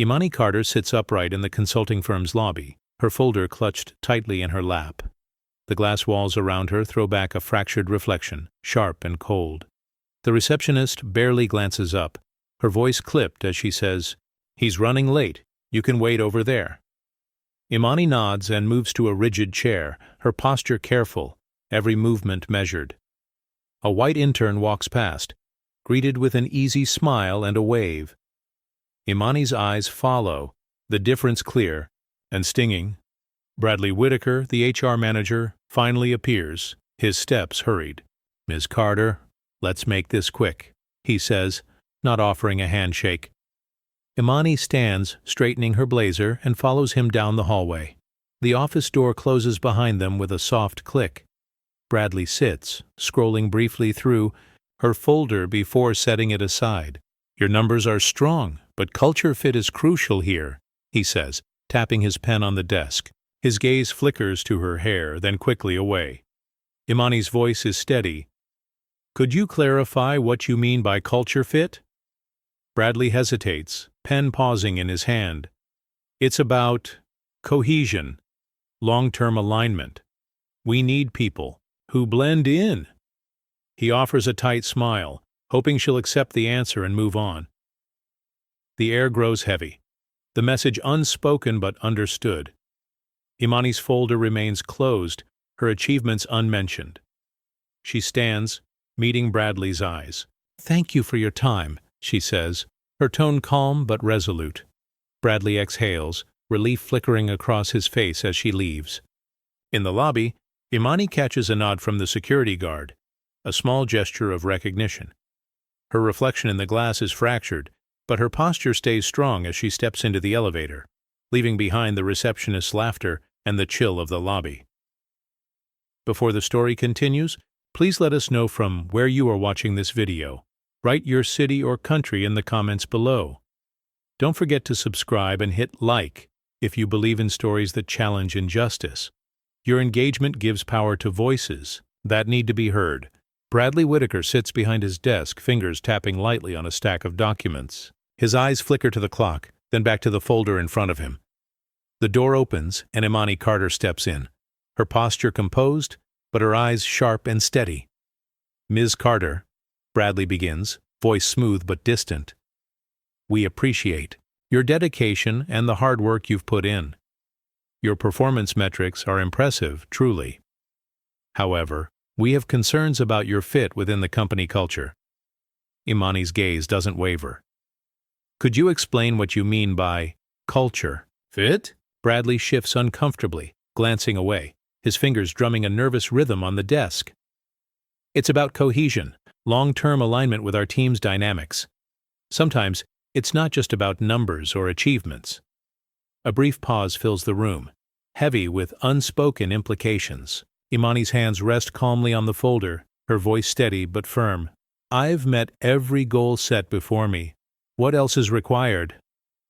Imani Carter sits upright in the consulting firm's lobby, her folder clutched tightly in her lap. The glass walls around her throw back a fractured reflection, sharp and cold. The receptionist barely glances up, her voice clipped as she says, "He's running late. You can wait over there." Imani nods and moves to a rigid chair, her posture careful, every movement measured. A white intern walks past, greeted with an easy smile and a wave. Imani's eyes follow, the difference clear and stinging. Bradley Whitaker, the HR manager, finally appears, his steps hurried. "Ms. Carter, let's make this quick," he says, not offering a handshake. Imani stands, straightening her blazer, and follows him down the hallway. The office door closes behind them with a soft click. Bradley sits, scrolling briefly through her folder before setting it aside. "Your numbers are strong, but culture fit is crucial here," he says, tapping his pen on the desk. His gaze flickers to her hair, then quickly away. Imani's voice is steady. "Could you clarify what you mean by culture fit?" Bradley hesitates, pen pausing in his hand. "It's about cohesion, long-term alignment. We need people who blend in." He offers a tight smile, hoping she'll accept the answer and move on. The air grows heavy, the message unspoken but understood. Imani's folder remains closed, her achievements unmentioned. She stands, meeting Bradley's eyes. "Thank you for your time," she says, her tone calm but resolute. Bradley exhales, relief flickering across his face as she leaves. In the lobby, Imani catches a nod from the security guard, a small gesture of recognition. Her reflection in the glass is fractured, but her posture stays strong as she steps into the elevator, leaving behind the receptionist's laughter and the chill of the lobby. Before the story continues, please let us know from where you are watching this video. Write your city or country in the comments below. Don't forget to subscribe and hit like if you believe in stories that challenge injustice. Your engagement gives power to voices that need to be heard. Bradley Whitaker sits behind his desk, fingers tapping lightly on a stack of documents. His eyes flicker to the clock, then back to the folder in front of him. The door opens and Imani Carter steps in, her posture composed, but her eyes sharp and steady. "Ms. Carter," Bradley begins, voice smooth but distant. "We appreciate your dedication and the hard work you've put in. Your performance metrics are impressive, truly. However, we have concerns about your fit within the company culture." Imani's gaze doesn't waver. "Could you explain what you mean by culture?" "Fit?" Bradley shifts uncomfortably, glancing away, his fingers drumming a nervous rhythm on the desk. "It's about cohesion, long-term alignment with our team's dynamics. Sometimes, it's not just about numbers or achievements." A brief pause fills the room, heavy with unspoken implications. Imani's hands rest calmly on the folder, her voice steady but firm. "I've met every goal set before me. What else is required?"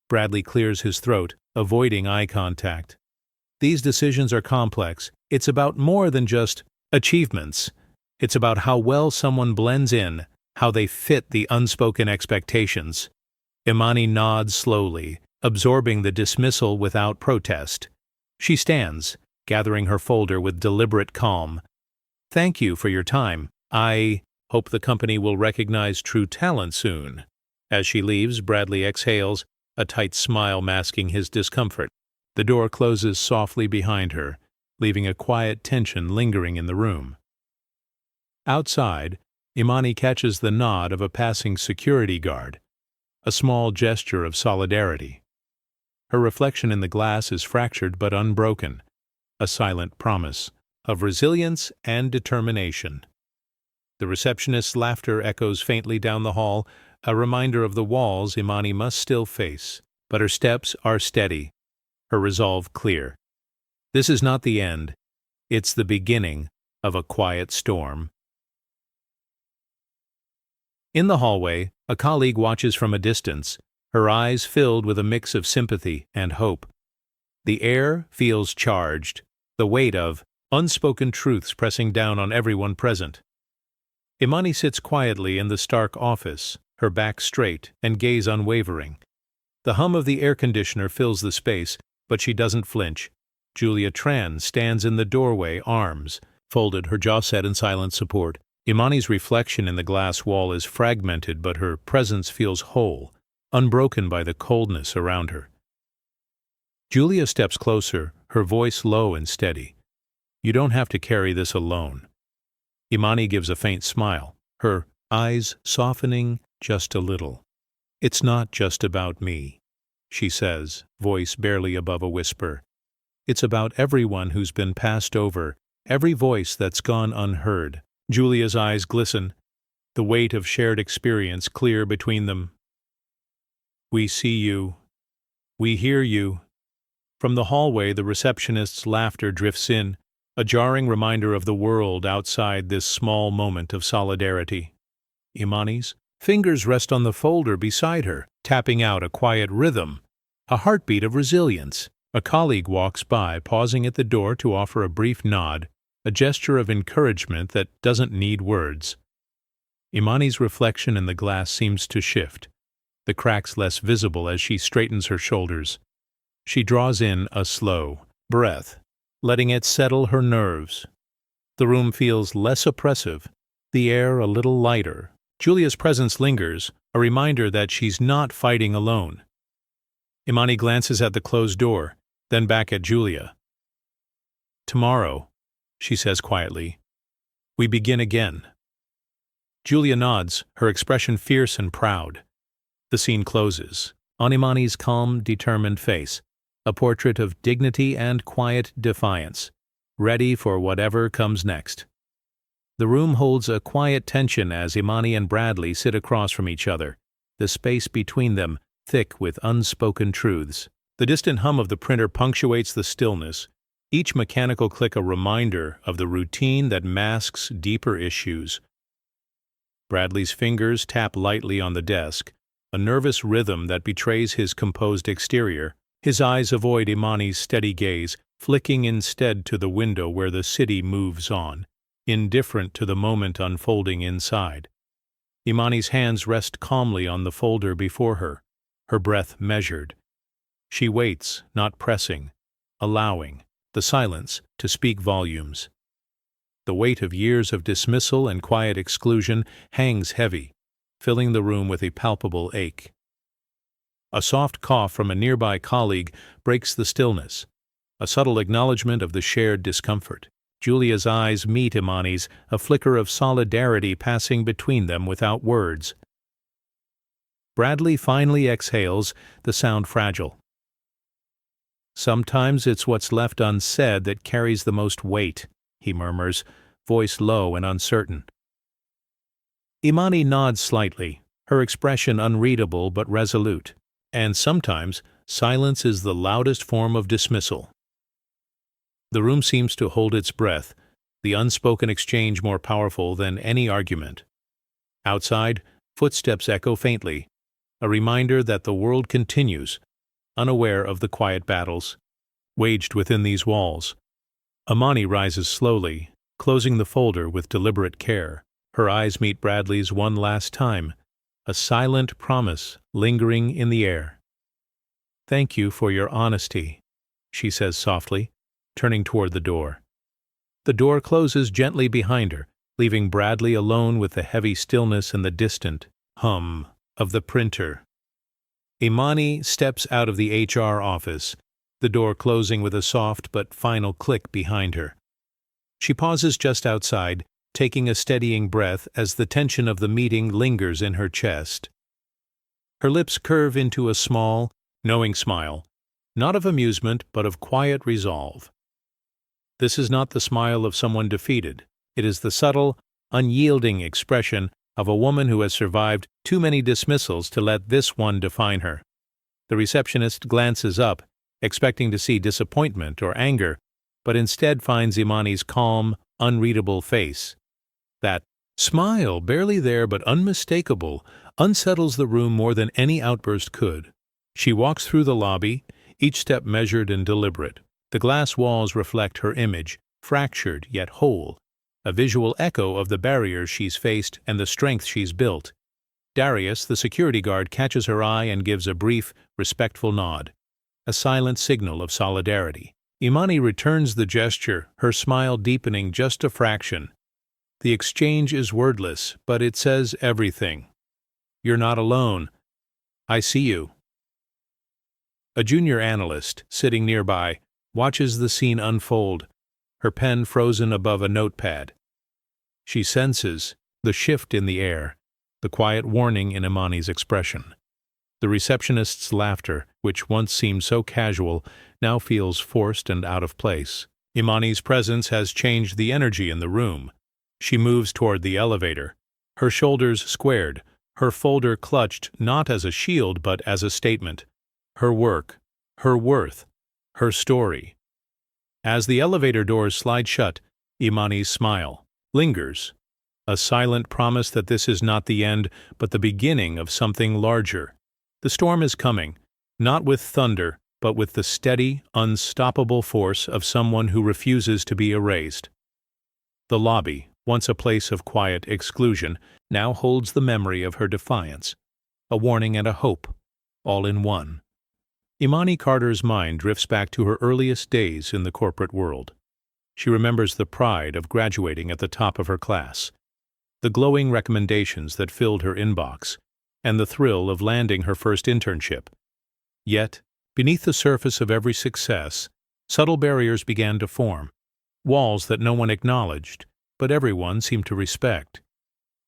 Bradley clears his throat, avoiding eye contact. "These decisions are complex. It's about more than just achievements. It's about how well someone blends in, how they fit the unspoken expectations." Imani nods slowly, absorbing the dismissal without protest. She stands, gathering her folder with deliberate calm. "Thank you for your time. I hope the company will recognize true talent soon." As she leaves, Bradley exhales, a tight smile masking his discomfort. The door closes softly behind her, leaving a quiet tension lingering in the room. Outside, Imani catches the nod of a passing security guard, a small gesture of solidarity. Her reflection in the glass is fractured but unbroken, a silent promise of resilience and determination. The receptionist's laughter echoes faintly down the hall, a reminder of the walls Imani must still face, but her steps are steady, her resolve clear. This is not the end, it's the beginning of a quiet storm. In the hallway, a colleague watches from a distance, her eyes filled with a mix of sympathy and hope. The air feels charged, the weight of unspoken truths pressing down on everyone present. Imani sits quietly in the stark office, her back straight and gaze unwavering. The hum of the air conditioner fills the space, but she doesn't flinch. Julia Tran stands in the doorway, arms folded, her jaw set in silent support. Imani's reflection in the glass wall is fragmented, but her presence feels whole, unbroken by the coldness around her. Julia steps closer, her voice low and steady. "You don't have to carry this alone." Imani gives a faint smile, her eyes softening just a little. "It's not just about me," she says, voice barely above a whisper. "It's about everyone who's been passed over, every voice that's gone unheard." Julia's eyes glisten, the weight of shared experience clear between them. "We see you. We hear you." From the hallway, the receptionist's laughter drifts in, a jarring reminder of the world outside this small moment of solidarity. Imani's fingers rest on the folder beside her, tapping out a quiet rhythm, a heartbeat of resilience. A colleague walks by, pausing at the door to offer a brief nod, a gesture of encouragement that doesn't need words. Imani's reflection in the glass seems to shift, the cracks less visible as she straightens her shoulders. She draws in a slow breath, letting it settle her nerves. The room feels less oppressive, the air a little lighter. Julia's presence lingers, a reminder that she's not fighting alone. Imani glances at the closed door, then back at Julia. "Tomorrow," she says quietly, "we begin again." Julia nods, her expression fierce and proud. The scene closes. On Imani's calm, determined face, a portrait of dignity and quiet defiance, ready for whatever comes next. The room holds a quiet tension as Imani and Bradley sit across from each other, the space between them thick with unspoken truths. The distant hum of the printer punctuates the stillness, each mechanical click a reminder of the routine that masks deeper issues. Bradley's fingers tap lightly on the desk, a nervous rhythm that betrays his composed exterior. His eyes avoid Imani's steady gaze, flicking instead to the window where the city moves on, indifferent to the moment unfolding inside. Imani's hands rest calmly on the folder before her, her breath measured. She waits, not pressing, allowing the silence to speak volumes. The weight of years of dismissal and quiet exclusion hangs heavy, filling the room with a palpable ache. A soft cough from a nearby colleague breaks the stillness, a subtle acknowledgement of the shared discomfort. Julia's eyes meet Imani's, a flicker of solidarity passing between them without words. Bradley finally exhales, the sound fragile. "Sometimes it's what's left unsaid that carries the most weight," he murmurs, voice low and uncertain. Imani nods slightly, her expression unreadable but resolute. And sometimes silence is the loudest form of dismissal. The room seems to hold its breath, the unspoken exchange more powerful than any argument. Outside, footsteps echo faintly, a reminder that the world continues, unaware of the quiet battles waged within these walls. Imani rises slowly, closing the folder with deliberate care. Her eyes meet Bradley's one last time, a silent promise lingering in the air. "Thank you for your honesty," she says softly, turning toward the door. The door closes gently behind her, leaving Bradley alone with the heavy stillness and the distant hum of the printer. Imani steps out of the HR office, the door closing with a soft but final click behind her. She pauses just outside, taking a steadying breath as the tension of the meeting lingers in her chest. Her lips curve into a small, knowing smile, not of amusement but of quiet resolve. This is not the smile of someone defeated. It is the subtle, unyielding expression of a woman who has survived too many dismissals to let this one define her. The receptionist glances up, expecting to see disappointment or anger, but instead finds Imani's calm, unreadable face. That smile, barely there but unmistakable, unsettles the room more than any outburst could. She walks through the lobby, each step measured and deliberate. The glass walls reflect her image, fractured yet whole, a visual echo of the barriers she's faced and the strength she's built. Darius, the security guard, catches her eye and gives a brief, respectful nod, a silent signal of solidarity. Imani returns the gesture, her smile deepening just a fraction. The exchange is wordless, but it says everything. "You're not alone. I see you." A junior analyst, sitting nearby, watches the scene unfold, her pen frozen above a notepad. She senses the shift in the air, the quiet warning in Imani's expression. The receptionist's laughter, which once seemed so casual, now feels forced and out of place. Imani's presence has changed the energy in the room. She moves toward the elevator, her shoulders squared, her folder clutched not as a shield but as a statement. Her work, her worth, her story. As the elevator doors slide shut, Imani's smile lingers, a silent promise that this is not the end but the beginning of something larger. The storm is coming, not with thunder, but with the steady, unstoppable force of someone who refuses to be erased. The lobby, once a place of quiet exclusion, now holds the memory of her defiance, a warning and a hope, all in one. Imani Carter's mind drifts back to her earliest days in the corporate world. She remembers the pride of graduating at the top of her class, the glowing recommendations that filled her inbox, and the thrill of landing her first internship. Yet, beneath the surface of every success, subtle barriers began to form, walls that no one acknowledged, but everyone seemed to respect.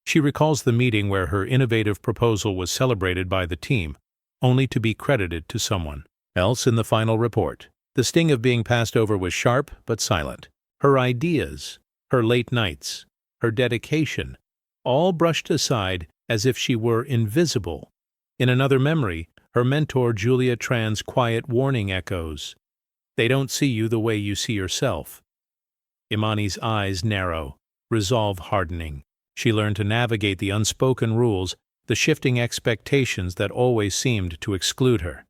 She recalls the meeting where her innovative proposal was celebrated by the team, only to be credited to someone else in the final report. The sting of being passed over was sharp but silent. Her ideas, her late nights, her dedication, all brushed aside as if she were invisible. In another memory, her mentor Julia Tran's quiet warning echoes. "They don't see you the way you see yourself." Imani's eyes narrow, resolve hardening. She learned to navigate the unspoken rules, the shifting expectations that always seemed to exclude her.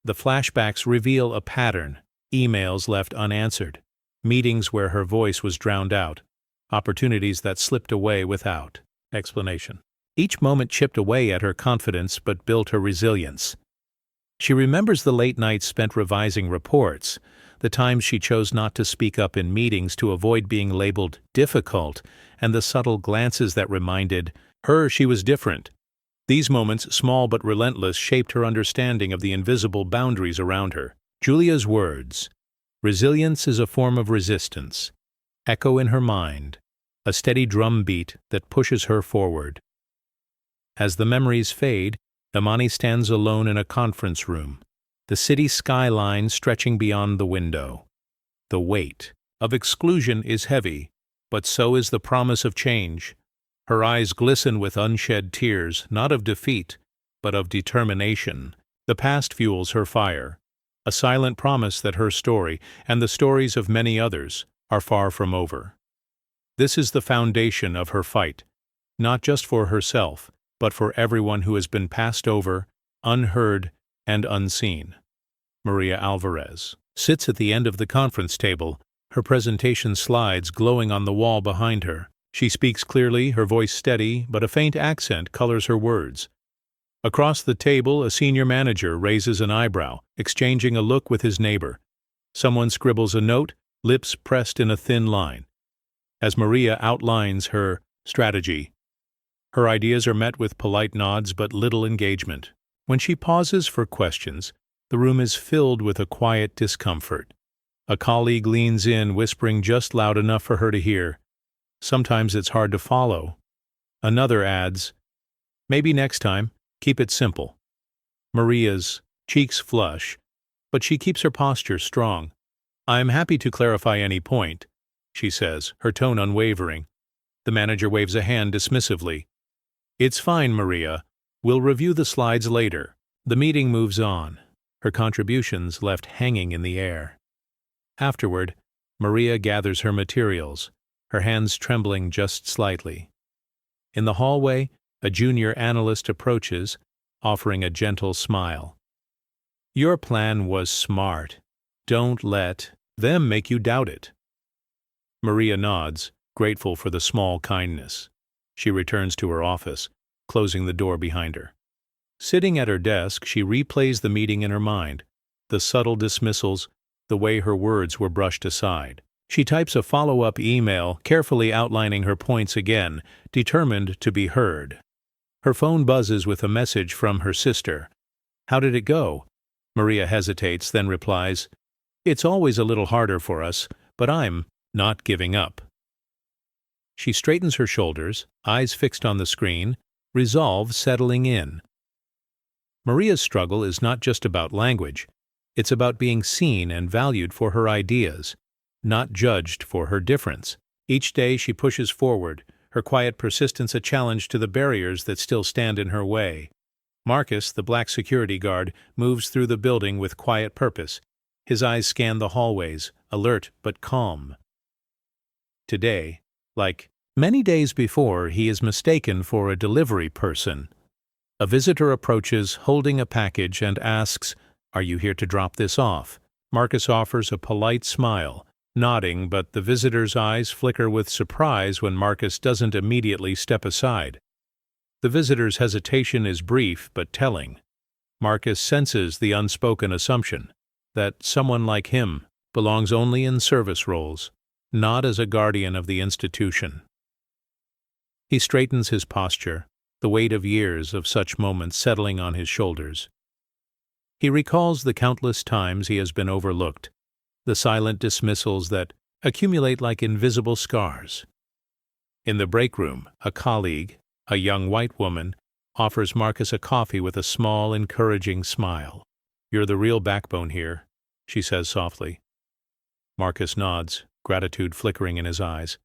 The flashbacks reveal a pattern, emails left unanswered, meetings where her voice was drowned out, opportunities that slipped away without explanation. Each moment chipped away at her confidence but built her resilience. She remembers the late nights spent revising reports, the times she chose not to speak up in meetings to avoid being labeled difficult, and the subtle glances that reminded her she was different. These moments, small but relentless, shaped her understanding of the invisible boundaries around her. Julia's words, "Resilience is a form of resistance," echo in her mind, a steady drumbeat that pushes her forward. As the memories fade, Imani stands alone in a conference room, the city skyline stretching beyond the window. The weight of exclusion is heavy, but so is the promise of change. Her eyes glisten with unshed tears, not of defeat, but of determination. The past fuels her fire, a silent promise that her story, and the stories of many others, are far from over. This is the foundation of her fight, not just for herself, but for everyone who has been passed over, unheard, and unseen. Maria Alvarez sits at the end of the conference table, her presentation slides glowing on the wall behind her. She speaks clearly, her voice steady, but a faint accent colors her words. Across the table, a senior manager raises an eyebrow, exchanging a look with his neighbor. Someone scribbles a note, lips pressed in a thin line. As Maria outlines her strategy, her ideas are met with polite nods but little engagement. When she pauses for questions, the room is filled with a quiet discomfort. A colleague leans in, whispering just loud enough for her to hear. Sometimes it's hard to follow. Another adds, "Maybe next time, keep it simple." Maria's cheeks flush, but she keeps her posture strong. "I'm happy to clarify any point," she says, her tone unwavering. The manager waves a hand dismissively. "It's fine, Maria. We'll review the slides later." The meeting moves on, her contributions left hanging in the air. Afterward, Maria gathers her materials, her hands trembling just slightly. In the hallway, a junior analyst approaches, offering a gentle smile. "Your plan was smart. Don't let them make you doubt it." Maria nods, grateful for the small kindness. She returns to her office, closing the door behind her. Sitting at her desk, she replays the meeting in her mind, the subtle dismissals, the way her words were brushed aside. She types a follow-up email, carefully outlining her points again, determined to be heard. Her phone buzzes with a message from her sister. "How did it go?" Maria hesitates, then replies, "It's always a little harder for us, but I'm not giving up." She straightens her shoulders, eyes fixed on the screen, resolve settling in. Maria's struggle is not just about language. It's about being seen and valued for her ideas, not judged for her difference. Each day she pushes forward, her quiet persistence a challenge to the barriers that still stand in her way. Marcus, the black security guard, moves through the building with quiet purpose. His eyes scan the hallways, alert but calm. Today, like many days before, he is mistaken for a delivery person. A visitor approaches, holding a package, and asks, "Are you here to drop this off?" Marcus offers a polite smile, nodding, but the visitor's eyes flicker with surprise when Marcus doesn't immediately step aside. The visitor's hesitation is brief but telling. Marcus senses the unspoken assumption that someone like him belongs only in service roles, not as a guardian of the institution. He straightens his posture, the weight of years of such moments settling on his shoulders. He recalls the countless times he has been overlooked, the silent dismissals that accumulate like invisible scars. In the break room, a colleague, a young white woman, offers Marcus a coffee with a small, encouraging smile. "You're the real backbone here," she says softly. Marcus nods, gratitude flickering in his eyes.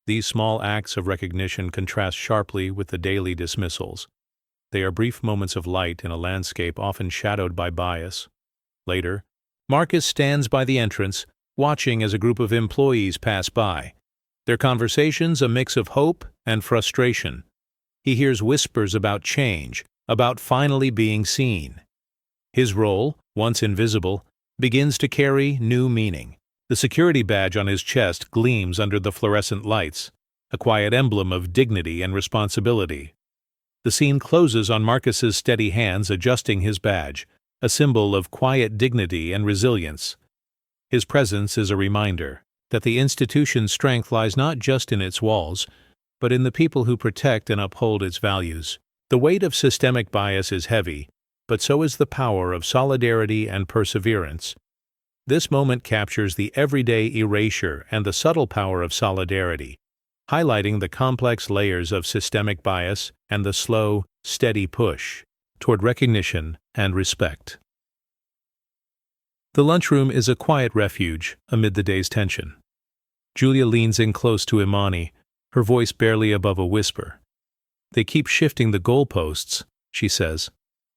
These small acts of recognition contrast sharply with the daily dismissals. They are brief moments of light in a landscape often shadowed by bias. Later, Marcus stands by the entrance, watching as a group of employees pass by. Their conversations a mix of hope and frustration. He hears whispers about change, about finally being seen. His role, once invisible, begins to carry new meaning. The security badge on his chest gleams under the fluorescent lights, a quiet emblem of dignity and responsibility. The scene closes on Marcus's steady hands adjusting his badge, a symbol of quiet dignity and resilience. His presence is a reminder that the institution's strength lies not just in its walls, but in the people who protect and uphold its values. The weight of systemic bias is heavy, but so is the power of solidarity and perseverance. This moment captures the everyday erasure and the subtle power of solidarity, highlighting the complex layers of systemic bias and the slow, steady push toward recognition and respect. The lunchroom is a quiet refuge amid the day's tension. Julia leans in close to Imani, her voice barely above a whisper. "They keep shifting the goalposts," she says,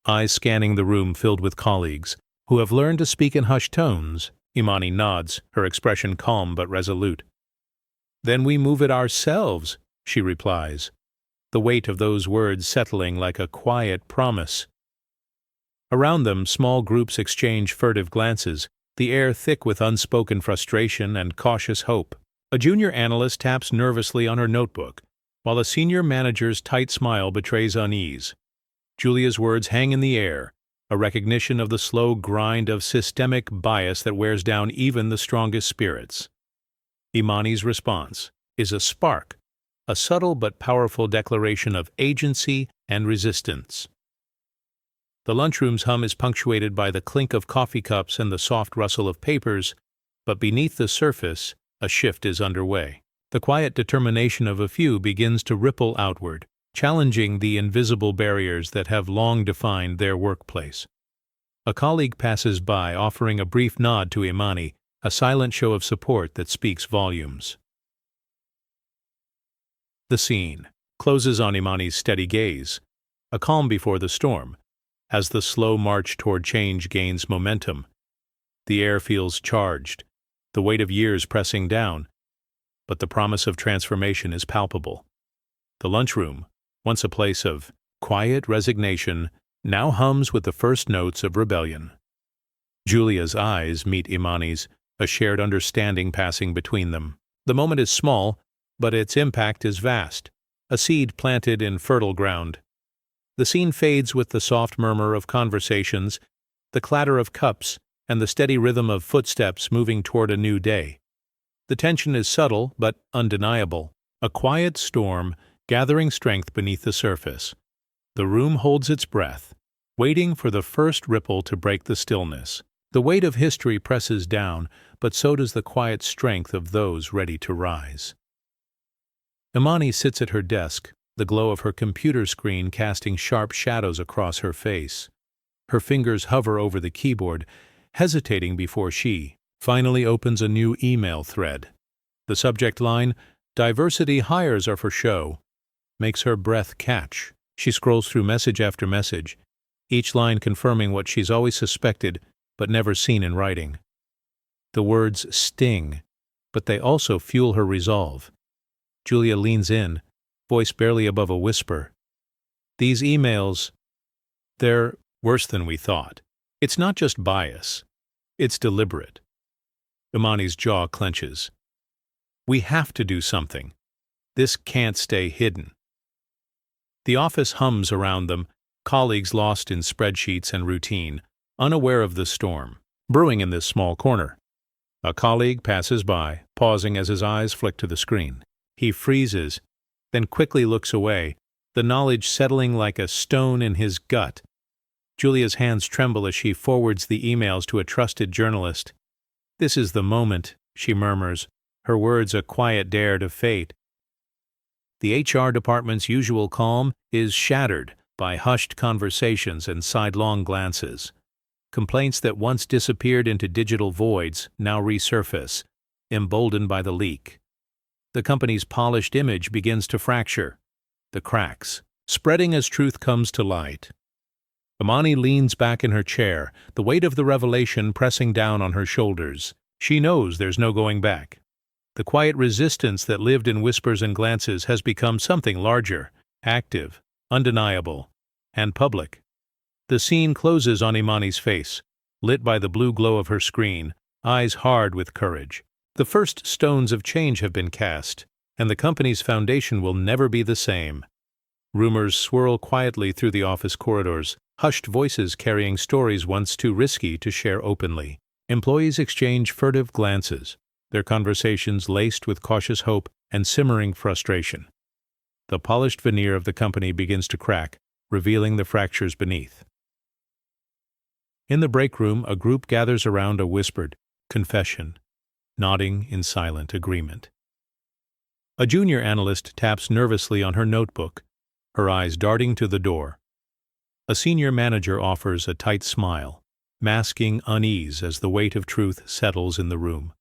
eyes scanning the room filled with colleagues who have learned to speak in hushed tones. Imani nods, her expression calm but resolute. "Then we move it ourselves," she replies, the weight of those words settling like a quiet promise. Around them, small groups exchange furtive glances, the air thick with unspoken frustration and cautious hope. A junior analyst taps nervously on her notebook, while a senior manager's tight smile betrays unease. Julia's words hang in the air, a recognition of the slow grind of systemic bias that wears down even the strongest spirits. Imani's response is a spark, a subtle but powerful declaration of agency and resistance. The lunchroom's hum is punctuated by the clink of coffee cups and the soft rustle of papers, but beneath the surface, a shift is underway. The quiet determination of a few begins to ripple outward, challenging the invisible barriers that have long defined their workplace. A colleague passes by, offering a brief nod to Imani, a silent show of support that speaks volumes. The scene closes on Imani's steady gaze, a calm before the storm, as the slow march toward change gains momentum. The air feels charged, the weight of years pressing down, but the promise of transformation is palpable. The lunchroom, once a place of quiet resignation, now hums with the first notes of rebellion. Julia's eyes meet Imani's, a shared understanding passing between them. The moment is small, but its impact is vast, a seed planted in fertile ground. The scene fades with the soft murmur of conversations, the clatter of cups, and the steady rhythm of footsteps moving toward a new day. The tension is subtle but undeniable, a quiet storm gathering strength beneath the surface. The room holds its breath, waiting for the first ripple to break the stillness. The weight of history presses down, but so does the quiet strength of those ready to rise. Imani sits at her desk, the glow of her computer screen casting sharp shadows across her face. Her fingers hover over the keyboard, hesitating before she finally opens a new email thread. The subject line, "Diversity hires are for show," makes her breath catch. She scrolls through message after message, each line confirming what she's always suspected but never seen in writing. The words sting, but they also fuel her resolve. Julia leans in, voice barely above a whisper. These emails, they're worse than we thought. It's not just bias. It's deliberate. Imani's jaw clenches. We have to do something. This can't stay hidden. The office hums around them, colleagues lost in spreadsheets and routine, unaware of the storm brewing in this small corner. A colleague passes by, pausing as his eyes flick to the screen. He freezes, then quickly looks away, the knowledge settling like a stone in his gut. Julia's hands tremble as she forwards the emails to a trusted journalist. This is the moment, she murmurs, her words a quiet dare to fate. The HR department's usual calm is shattered by hushed conversations and sidelong glances. Complaints that once disappeared into digital voids now resurface, emboldened by the leak. The company's polished image begins to fracture, the cracks spreading as truth comes to light. Imani leans back in her chair, the weight of the revelation pressing down on her shoulders. She knows there's no going back. The quiet resistance that lived in whispers and glances has become something larger, active, undeniable, and public. The scene closes on Imani's face, lit by the blue glow of her screen, eyes hard with courage. The first stones of change have been cast, and the company's foundation will never be the same. Rumors swirl quietly through the office corridors, hushed voices carrying stories once too risky to share openly. Employees exchange furtive glances, their conversations laced with cautious hope and simmering frustration. The polished veneer of the company begins to crack, revealing the fractures beneath. In the break room, a group gathers around a whispered confession, nodding in silent agreement. A junior analyst taps nervously on her notebook, her eyes darting to the door. A senior manager offers a tight smile, masking unease as the weight of truth settles in the room.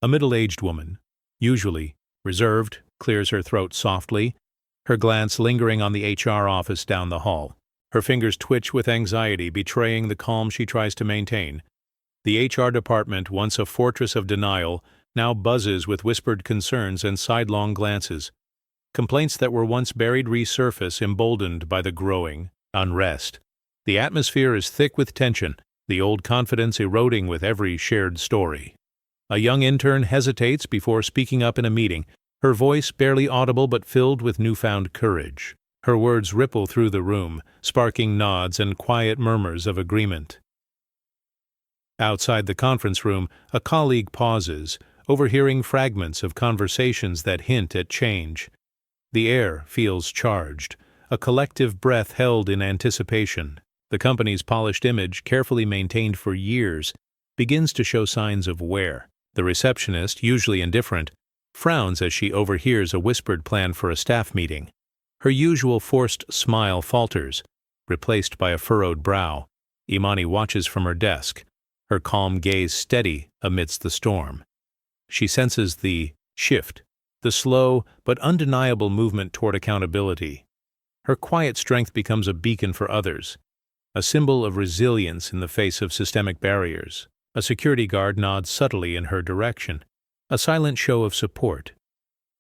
A middle-aged woman, usually reserved, clears her throat softly, her glance lingering on the HR office down the hall. Her fingers twitch with anxiety, betraying the calm she tries to maintain. The HR department, once a fortress of denial, now buzzes with whispered concerns and sidelong glances. Complaints that were once buried resurface, emboldened by the growing unrest. The atmosphere is thick with tension, the old confidence eroding with every shared story. A young intern hesitates before speaking up in a meeting, her voice barely audible but filled with newfound courage. Her words ripple through the room, sparking nods and quiet murmurs of agreement. Outside the conference room, a colleague pauses, overhearing fragments of conversations that hint at change. The air feels charged, a collective breath held in anticipation. The company's polished image, carefully maintained for years, begins to show signs of wear. The receptionist, usually indifferent, frowns as she overhears a whispered plan for a staff meeting. Her usual forced smile falters, replaced by a furrowed brow. Imani watches from her desk, her calm gaze steady amidst the storm. She senses the shift, the slow but undeniable movement toward accountability. Her quiet strength becomes a beacon for others, a symbol of resilience in the face of systemic barriers. A security guard nods subtly in her direction, a silent show of support.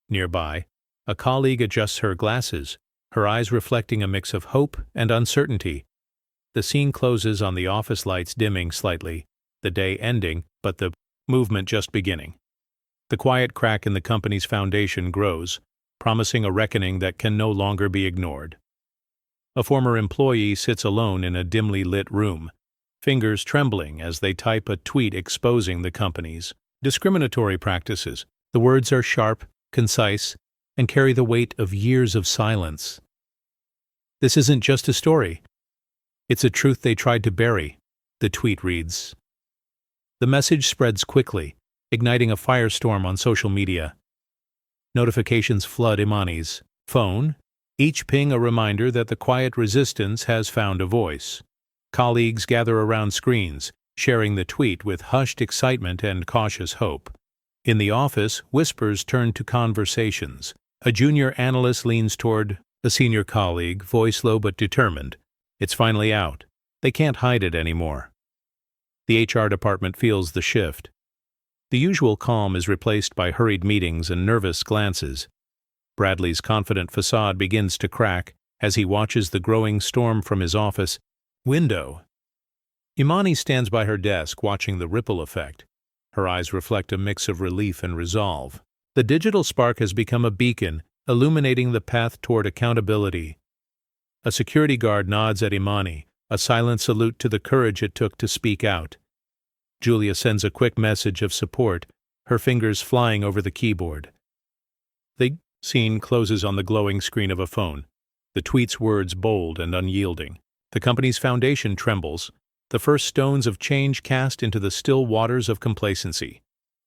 Nearby, a colleague adjusts her glasses, her eyes reflecting a mix of hope and uncertainty. The scene closes on the office lights dimming slightly, the day ending, but the movement just beginning. The quiet crack in the company's foundation grows, promising a reckoning that can no longer be ignored. A former employee sits alone in a dimly lit room, fingers trembling as they type a tweet exposing the company's discriminatory practices. The words are sharp, concise, and carry the weight of years of silence. "This isn't just a story. It's a truth they tried to bury," the tweet reads. The message spreads quickly, igniting a firestorm on social media. Notifications flood Imani's phone, each ping a reminder that the quiet resistance has found a voice. Colleagues gather around screens, sharing the tweet with hushed excitement and cautious hope. In the office, whispers turn to conversations. A junior analyst leans toward a senior colleague, voice low but determined. It's finally out. They can't hide it anymore. The HR department feels the shift. The usual calm is replaced by hurried meetings and nervous glances. Bradley's confident facade begins to crack as he watches the growing storm from his office window. Imani stands by her desk watching the ripple effect. Her eyes reflect a mix of relief and resolve. The digital spark has become a beacon, illuminating the path toward accountability. A security guard nods at Imani, a silent salute to the courage it took to speak out. Julia sends a quick message of support, her fingers flying over the keyboard. The scene closes on the glowing screen of a phone, the tweet's words bold and unyielding. The company's foundation trembles, the first stones of change cast into the still waters of complacency.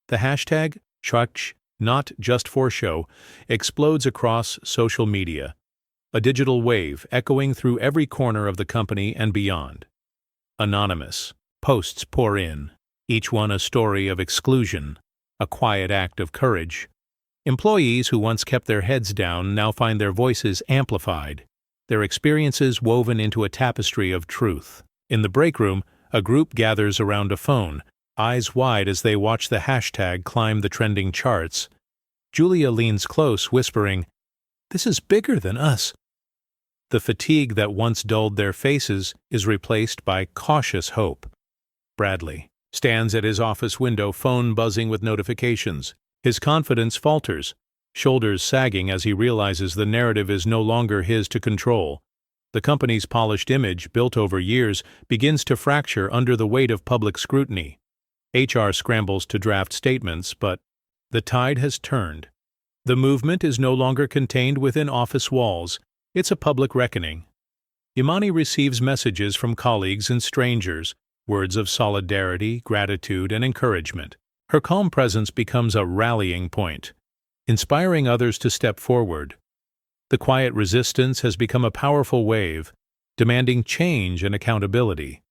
The hashtag, #Chutch, not just for show, explodes across social media, a digital wave echoing through every corner of the company and beyond. Anonymous posts pour in, each one a story of exclusion, a quiet act of courage. Employees who once kept their heads down now find their voices amplified, their experiences woven into a tapestry of truth. In the break room, a group gathers around a phone, eyes wide as they watch the hashtag climb the trending charts. Julia leans close, whispering, "This is bigger than us." The fatigue that once dulled their faces is replaced by cautious hope. Bradley stands at his office window, phone buzzing with notifications. His confidence falters, shoulders sagging as he realizes the narrative is no longer his to control. The company's polished image, built over years, begins to fracture under the weight of public scrutiny. HR scrambles to draft statements, but the tide has turned. The movement is no longer contained within office walls. It's a public reckoning. Imani receives messages from colleagues and strangers, words of solidarity, gratitude, and encouragement. Her calm presence becomes a rallying point, inspiring others to step forward. The quiet resistance has become a powerful wave, demanding change and accountability.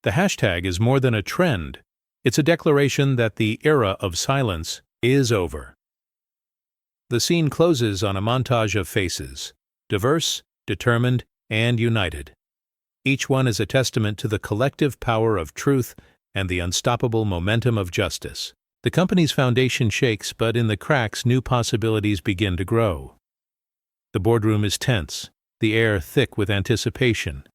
The hashtag is more than a trend. It's a declaration that the era of silence is over. The scene closes on a montage of faces, diverse, determined, and united. Each one is a testament to the collective power of truth and the unstoppable momentum of justice. The company's foundation shakes, but in the cracks, new possibilities begin to grow. The boardroom is tense, the air thick with anticipation.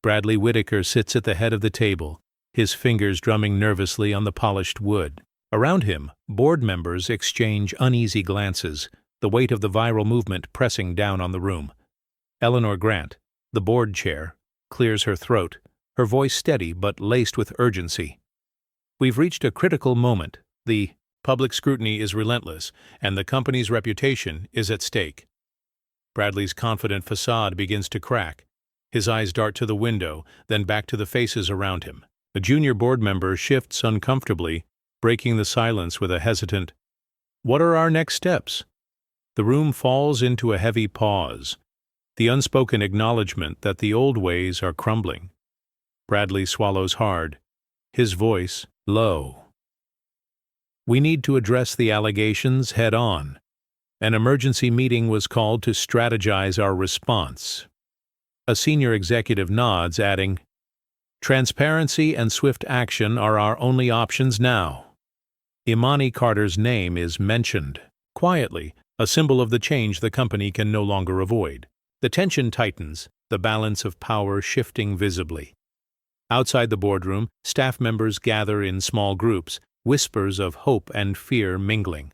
Bradley Whitaker sits at the head of the table, his fingers drumming nervously on the polished wood. Around him, board members exchange uneasy glances, the weight of the viral movement pressing down on the room. Eleanor Grant, the board chair, clears her throat, her voice steady but laced with urgency. "We've reached a critical moment. The public scrutiny is relentless, and the company's reputation is at stake." Bradley's confident facade begins to crack. His eyes dart to the window, then back to the faces around him. A junior board member shifts uncomfortably, breaking the silence with a hesitant, "What are our next steps?" The room falls into a heavy pause, the unspoken acknowledgement that the old ways are crumbling. Bradley swallows hard, his voice low. "We need to address the allegations head-on. An emergency meeting was called to strategize our response." A senior executive nods, adding, "Transparency and swift action are our only options now." Imani Carter's name is mentioned, quietly, a symbol of the change the company can no longer avoid. The tension tightens, the balance of power shifting visibly. Outside the boardroom, staff members gather in small groups, whispers of hope and fear mingling.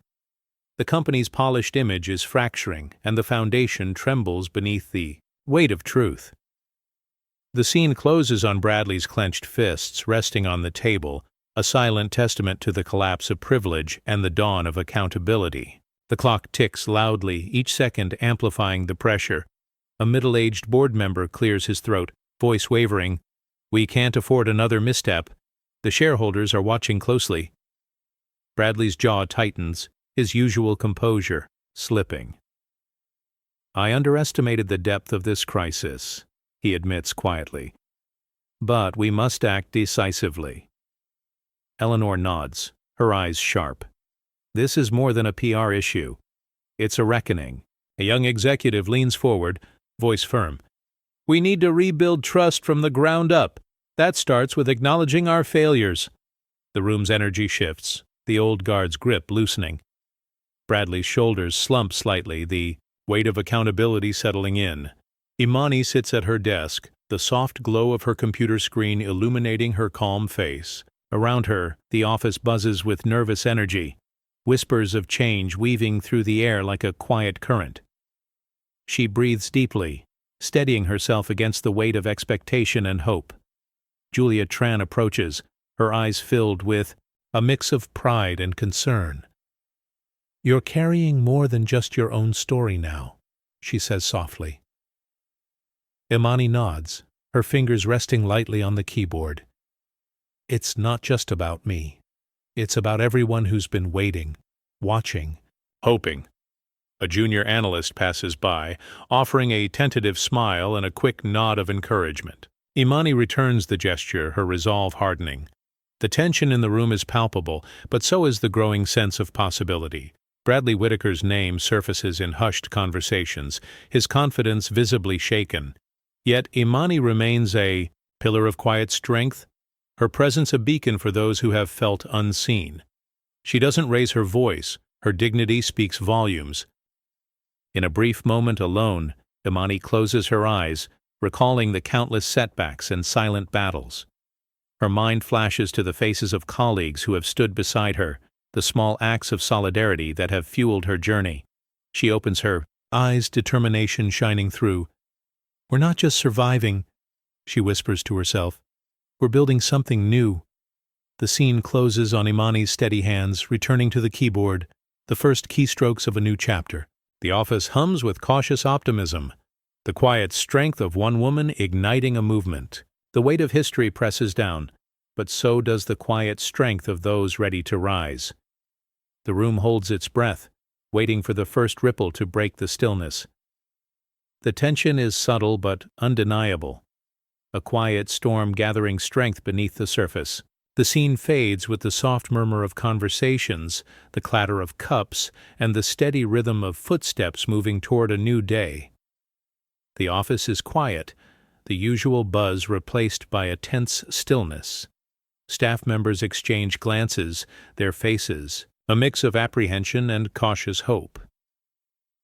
The company's polished image is fracturing, and the foundation trembles beneath the weight of truth. The scene closes on Bradley's clenched fists resting on the table, a silent testament to the collapse of privilege and the dawn of accountability. The clock ticks loudly, each second amplifying the pressure. A middle-aged board member clears his throat, voice wavering. "We can't afford another misstep. The shareholders are watching closely." Bradley's jaw tightens, his usual composure slipping. "I underestimated the depth of this crisis," he admits quietly. "But we must act decisively." Eleanor nods, her eyes sharp. "This is more than a PR issue. It's a reckoning." A young executive leans forward, voice firm. "We need to rebuild trust from the ground up. That starts with acknowledging our failures." The room's energy shifts, the old guard's grip loosening. Bradley's shoulders slump slightly, the weight of accountability settling in. Imani sits at her desk, the soft glow of her computer screen illuminating her calm face. Around her, the office buzzes with nervous energy, whispers of change weaving through the air like a quiet current. She breathes deeply, steadying herself against the weight of expectation and hope. Julia Tran approaches, her eyes filled with a mix of pride and concern. "You're carrying more than just your own story now," she says softly. Imani nods, her fingers resting lightly on the keyboard. "It's not just about me. It's about everyone who's been waiting, watching, hoping." A junior analyst passes by, offering a tentative smile and a quick nod of encouragement. Imani returns the gesture, her resolve hardening. The tension in the room is palpable, but so is the growing sense of possibility. Bradley Whitaker's name surfaces in hushed conversations, his confidence visibly shaken. Yet Imani remains a pillar of quiet strength, her presence a beacon for those who have felt unseen. She doesn't raise her voice, her dignity speaks volumes. In a brief moment alone, Imani closes her eyes, recalling the countless setbacks and silent battles. Her mind flashes to the faces of colleagues who have stood beside her, the small acts of solidarity that have fueled her journey. She opens her eyes, determination shining through. "We're not just surviving," she whispers to herself. "We're building something new." The scene closes on Imani's steady hands, returning to the keyboard, the first keystrokes of a new chapter. The office hums with cautious optimism, the quiet strength of one woman igniting a movement. The weight of history presses down, but so does the quiet strength of those ready to rise. The room holds its breath, waiting for the first ripple to break the stillness. The tension is subtle but undeniable, a quiet storm gathering strength beneath the surface. The scene fades with the soft murmur of conversations, the clatter of cups, and the steady rhythm of footsteps moving toward a new day. The office is quiet, the usual buzz replaced by a tense stillness. Staff members exchange glances, their faces, a mix of apprehension and cautious hope.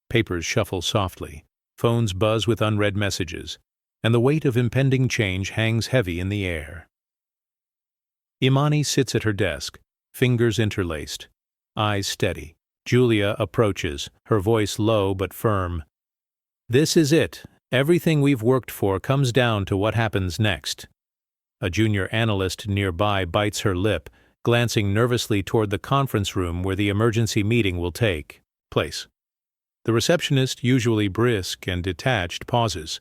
Papers shuffle softly, phones buzz with unread messages, and the weight of impending change hangs heavy in the air. Imani sits at her desk, fingers interlaced, eyes steady. Julia approaches, her voice low but firm. "This is it. Everything we've worked for comes down to what happens next." A junior analyst nearby bites her lip, glancing nervously toward the conference room where the emergency meeting will take place. The receptionist, usually brisk and detached, pauses,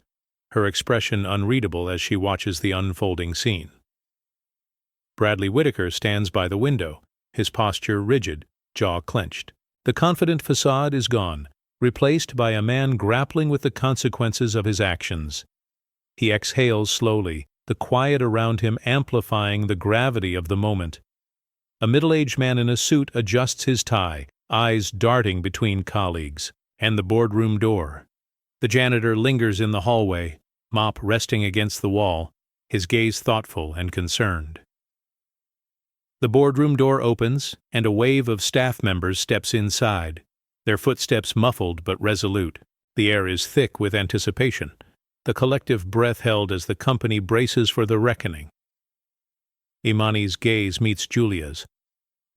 her expression unreadable as she watches the unfolding scene. Bradley Whitaker stands by the window, his posture rigid, jaw clenched. The confident facade is gone, replaced by a man grappling with the consequences of his actions. He exhales slowly, the quiet around him amplifying the gravity of the moment. A middle-aged man in a suit adjusts his tie, eyes darting between colleagues, and the boardroom door. The janitor lingers in the hallway, mop resting against the wall, his gaze thoughtful and concerned. The boardroom door opens, and a wave of staff members steps inside, their footsteps muffled but resolute. The air is thick with anticipation, the collective breath held as the company braces for the reckoning. Imani's gaze meets Julia's,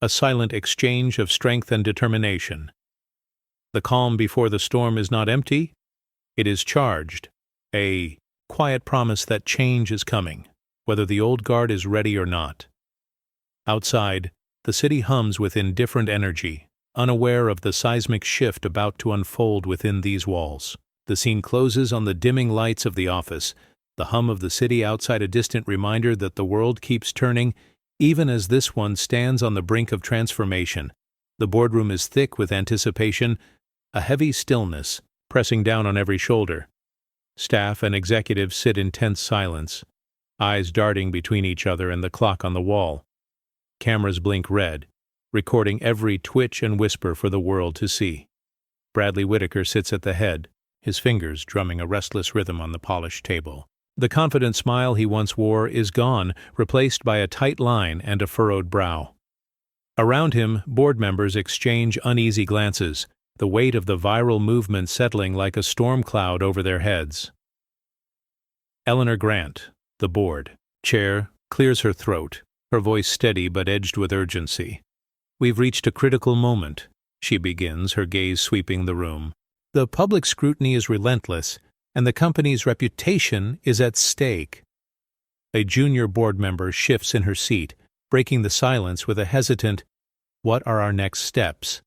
a silent exchange of strength and determination. The calm before the storm is not empty, it is charged, A quiet promise that change is coming, whether the old guard is ready or not. Outside, the city hums with indifferent energy, unaware of the seismic shift about to unfold within these walls. The scene closes on the dimming lights of the office, the hum of the city outside a distant reminder that the world keeps turning, even as this one stands on the brink of transformation. The boardroom is thick with anticipation, a heavy stillness pressing down on every shoulder. Staff and executives sit in tense silence, eyes darting between each other and the clock on the wall. Cameras blink red, recording every twitch and whisper for the world to see. Bradley Whitaker sits at the head, his fingers drumming a restless rhythm on the polished table. The confident smile he once wore is gone, replaced by a tight line and a furrowed brow. Around him, board members exchange uneasy glances, the weight of the viral movement settling like a storm cloud over their heads. Eleanor Grant, the board chair, clears her throat, her voice steady but edged with urgency. "We've reached a critical moment," she begins, her gaze sweeping the room. "The public scrutiny is relentless, and the company's reputation is at stake." A junior board member shifts in her seat, breaking the silence with a hesitant, "What are our next steps?"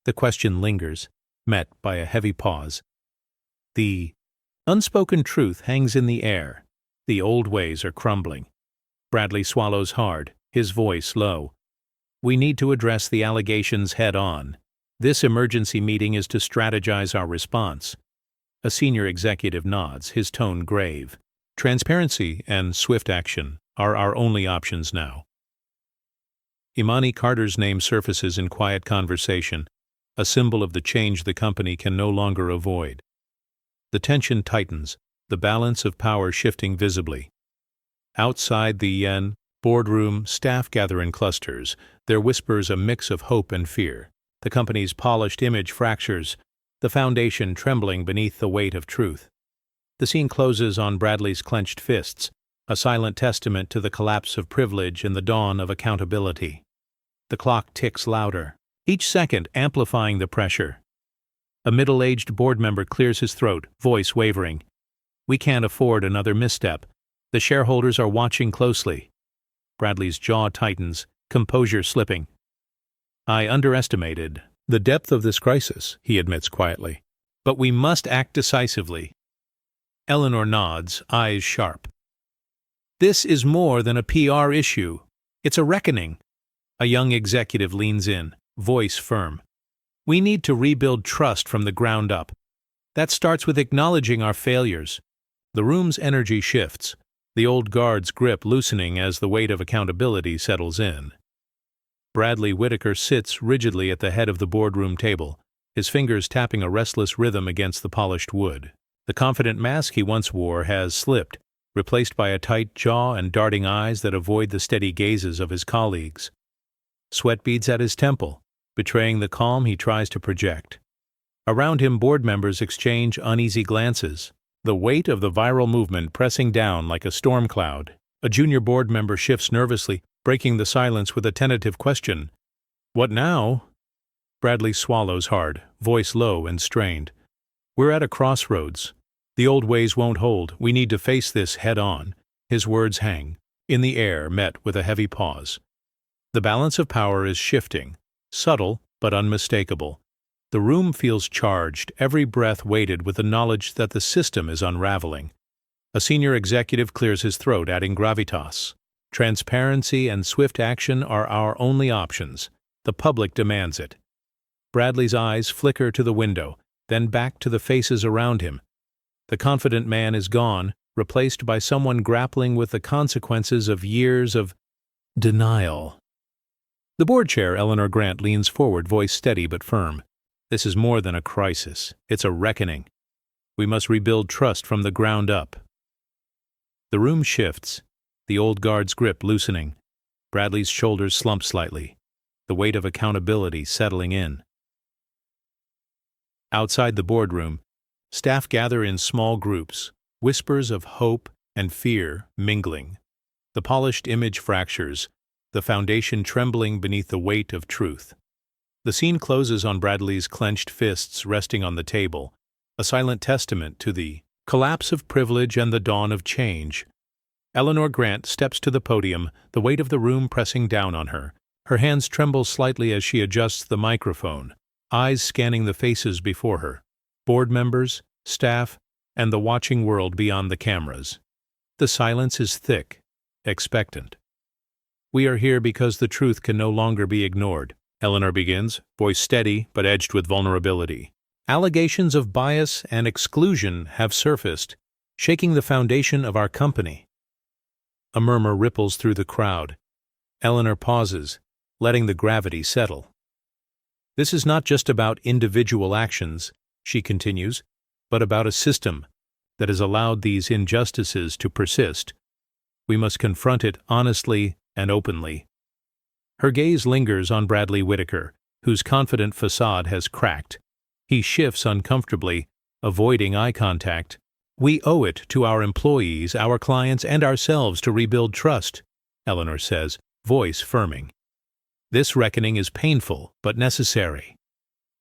The question lingers, met by a heavy pause. The unspoken truth hangs in the air. The old ways are crumbling. Bradley swallows hard, his voice low. "We need to address the allegations head-on. This emergency meeting is to strategize our response." A senior executive nods, his tone grave. "Transparency and swift action are our only options now." Imani Carter's name surfaces in quiet conversation, a symbol of the change the company can no longer avoid. The tension tightens, the balance of power shifting visibly. Outside the boardroom, staff gather in clusters, their whispers a mix of hope and fear. The company's polished image fractures, the foundation trembling beneath the weight of truth. The scene closes on Bradley's clenched fists, a silent testament to the collapse of privilege and the dawn of accountability. The clock ticks louder, each second amplifying the pressure. A middle-aged board member clears his throat, voice wavering. "We can't afford another misstep. The shareholders are watching closely." Bradley's jaw tightens, composure slipping. "I underestimated the depth of this crisis," he admits quietly. "But we must act decisively." Eleanor nods, eyes sharp. "This is more than a PR issue. It's a reckoning." A young executive leans in, voice firm. "We need to rebuild trust from the ground up. That starts with acknowledging our failures." The room's energy shifts, the old guard's grip loosening as the weight of accountability settles in. Bradley Whitaker sits rigidly at the head of the boardroom table, his fingers tapping a restless rhythm against the polished wood. The confident mask he once wore has slipped, replaced by a tight jaw and darting eyes that avoid the steady gazes of his colleagues. Sweat beads at his temple, betraying the calm he tries to project. Around him, board members exchange uneasy glances, the weight of the viral movement pressing down like a storm cloud. A junior board member shifts nervously, breaking the silence with a tentative question. "What now?" Bradley swallows hard, voice low and strained. "We're at a crossroads. The old ways won't hold. We need to face this head-on." His words hang in the air, met with a heavy pause. The balance of power is shifting, subtle but unmistakable. The room feels charged, every breath weighted with the knowledge that the system is unraveling. A senior executive clears his throat, adding gravitas. "Transparency and swift action are our only options. The public demands it." Bradley's eyes flicker to the window, then back to the faces around him. The confident man is gone, replaced by someone grappling with the consequences of years of denial. The board chair, Eleanor Grant, leans forward, voice steady but firm. "This is more than a crisis. It's a reckoning. We must rebuild trust from the ground up." The room shifts, the old guard's grip loosening. Bradley's shoulders slump slightly, the weight of accountability settling in. Outside the boardroom, staff gather in small groups, whispers of hope and fear mingling. The polished image fractures, the foundation trembling beneath the weight of truth. The scene closes on Bradley's clenched fists resting on the table, a silent testament to the Collapse of Privilege and the Dawn of Change. Eleanor Grant steps to the podium, the weight of the room pressing down on her. Her hands tremble slightly as she adjusts the microphone, eyes scanning the faces before her. Board members, staff, and the watching world beyond the cameras. The silence is thick, expectant. "We are here because the truth can no longer be ignored," Eleanor begins, voice steady but edged with vulnerability. "Allegations of bias and exclusion have surfaced, shaking the foundation of our company." A murmur ripples through the crowd. Eleanor pauses, letting the gravity settle. "This is not just about individual actions," she continues, "but about a system that has allowed these injustices to persist. We must confront it honestly and openly." Her gaze lingers on Bradley Whitaker, whose confident facade has cracked. He shifts uncomfortably, avoiding eye contact. "We owe it to our employees, our clients, and ourselves to rebuild trust," Eleanor says, voice firming. "This reckoning is painful, but necessary."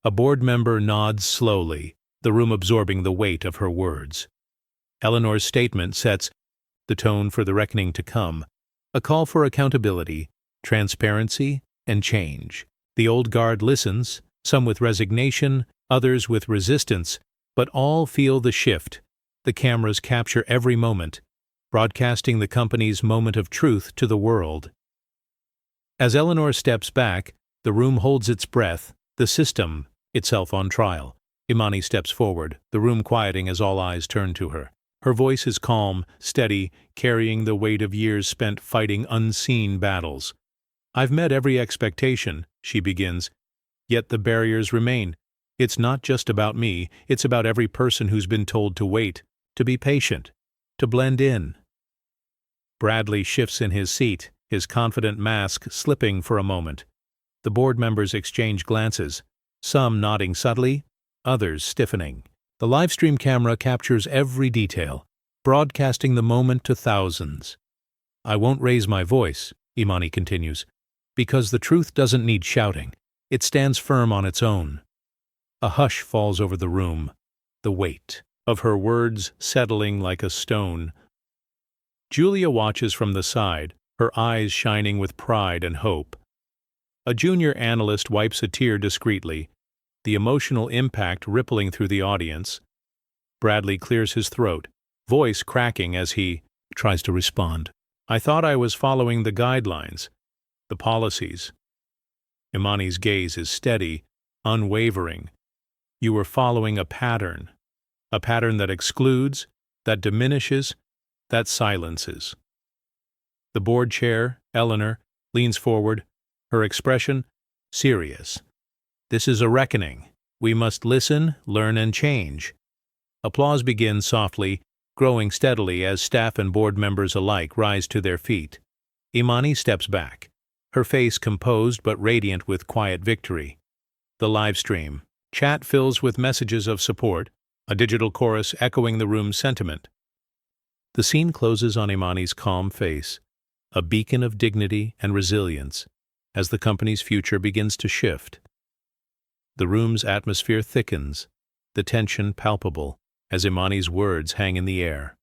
A board member nods slowly, the room absorbing the weight of her words. Eleanor's statement sets the tone for the reckoning to come, a call for accountability, transparency, and change. The old guard listens, some with resignation, others with resistance, but all feel the shift. The cameras capture every moment, broadcasting the company's moment of truth to the world. As Eleanor steps back, the room holds its breath, the system itself on trial. Imani steps forward, the room quieting as all eyes turn to her. Her voice is calm, steady, carrying the weight of years spent fighting unseen battles. "I've met every expectation," she begins, "yet the barriers remain. It's not just about me, it's about every person who's been told to wait, to be patient, to blend in." Bradley shifts in his seat, his confident mask slipping for a moment. The board members exchange glances, some nodding subtly, others stiffening. The livestream camera captures every detail, broadcasting the moment to thousands. "I won't raise my voice," Imani continues, "because the truth doesn't need shouting. It stands firm on its own." A hush falls over the room, the weight of her words settling like a stone. Julia watches from the side, her eyes shining with pride and hope. A junior analyst wipes a tear discreetly, the emotional impact rippling through the audience. Bradley clears his throat, voice cracking as he tries to respond. "I thought I was following the guidelines, the policies." Imani's gaze is steady, unwavering. "You were following a pattern that excludes, that diminishes, that silences." The board chair, Eleanor, leans forward, her expression serious. "This is a reckoning. We must listen, learn, and change." Applause begins softly, growing steadily as staff and board members alike rise to their feet. Imani steps back, her face composed but radiant with quiet victory. The livestream chat fills with messages of support, a digital chorus echoing the room's sentiment. The scene closes on Imani's calm face, a beacon of dignity and resilience, as the company's future begins to shift. The room's atmosphere thickens, the tension palpable, as Imani's words hang in the air.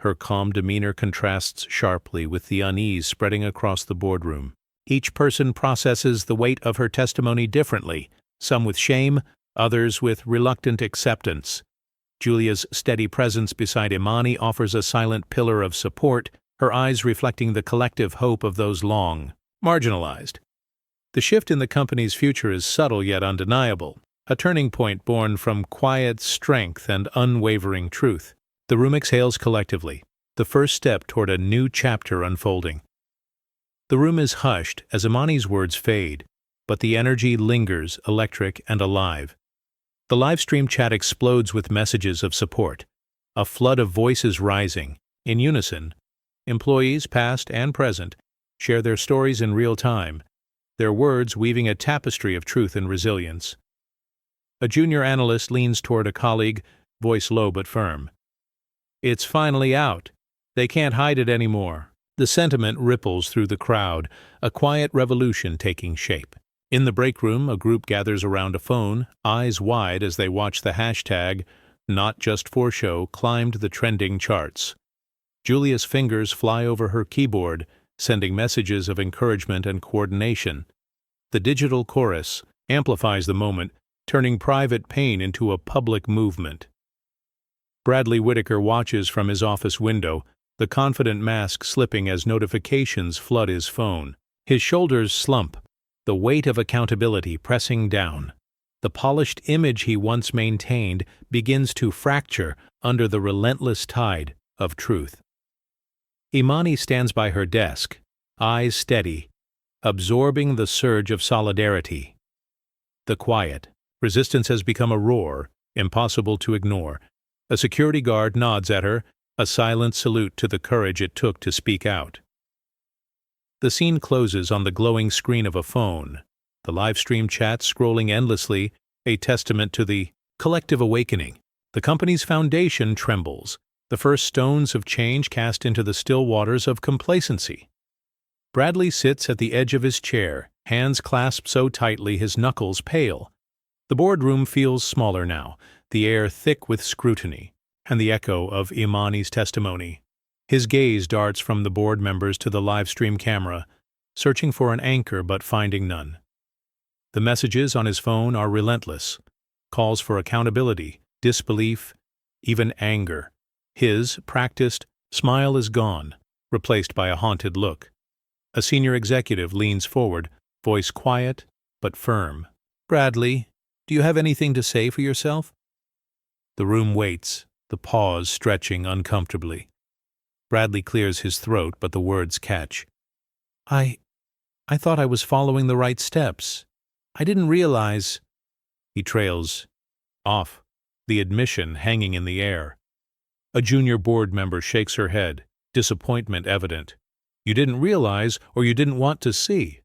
Her calm demeanor contrasts sharply with the unease spreading across the boardroom. Each person processes the weight of her testimony differently, some with shame, others with reluctant acceptance. Julia's steady presence beside Imani offers a silent pillar of support, her eyes reflecting the collective hope of those long marginalized. The shift in the company's future is subtle yet undeniable, a turning point born from quiet strength and unwavering truth. The room exhales collectively, the first step toward a new chapter unfolding. The room is hushed as Imani's words fade, but the energy lingers, electric and alive. The livestream chat explodes with messages of support, a flood of voices rising. In unison, employees, past and present, share their stories in real time, their words weaving a tapestry of truth and resilience. A junior analyst leans toward a colleague, voice low but firm. "It's finally out. They can't hide it anymore." The sentiment ripples through the crowd, a quiet revolution taking shape. In the break room, a group gathers around a phone, eyes wide as they watch the hashtag not just for show, climbed the trending charts. Julia's fingers fly over her keyboard, sending messages of encouragement and coordination. The digital chorus amplifies the moment, turning private pain into a public movement. Bradley Whitaker watches from his office window, the confident mask slipping as notifications flood his phone. His shoulders slump, the weight of accountability pressing down. The polished image he once maintained begins to fracture under the relentless tide of truth. Imani stands by her desk, eyes steady, absorbing the surge of solidarity. The quiet. Resistance has become a roar, impossible to ignore. A security guard nods at her, a silent salute to the courage it took to speak out. The scene closes on the glowing screen of a phone, the live stream chat scrolling endlessly, a testament to the collective awakening. The company's foundation trembles, the first stones of change cast into the still waters of complacency. Bradley sits at the edge of his chair, hands clasped so tightly his knuckles pale. The boardroom feels smaller now, the air thick with scrutiny, and the echo of Imani's testimony. His gaze darts from the board members to the live stream camera, searching for an anchor but finding none. The messages on his phone are relentless, calls for accountability, disbelief, even anger. His practiced smile is gone, replaced by a haunted look. A senior executive leans forward, voice quiet but firm. "Bradley, do you have anything to say for yourself?" The room waits, the pause stretching uncomfortably. Bradley clears his throat, but the words catch. I thought I was following the right steps. I didn't realize." He trails off, the admission hanging in the air. A junior board member shakes her head, disappointment evident. "You didn't realize, or you didn't want to see."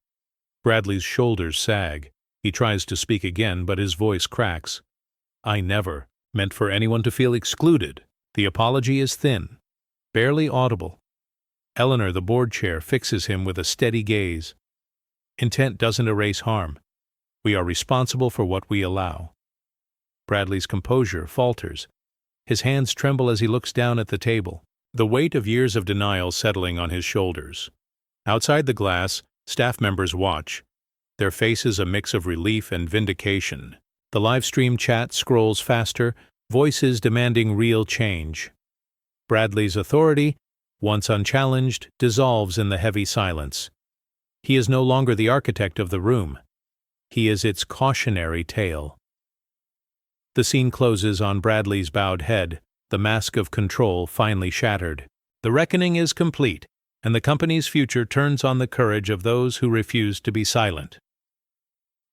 Bradley's shoulders sag. He tries to speak again, but his voice cracks. "I never meant for anyone to feel excluded." The apology is thin, barely audible. Eleanor, the board chair, fixes him with a steady gaze. "Intent doesn't erase harm. We are responsible for what we allow." Bradley's composure falters. His hands tremble as he looks down at the table, the weight of years of denial settling on his shoulders. Outside the glass, staff members watch, their faces a mix of relief and vindication. The live stream chat scrolls faster, voices demanding real change. Bradley's authority, once unchallenged, dissolves in the heavy silence. He is no longer the architect of the room. He is its cautionary tale. The scene closes on Bradley's bowed head, the mask of control finally shattered. The reckoning is complete, and the company's future turns on the courage of those who refuse to be silent.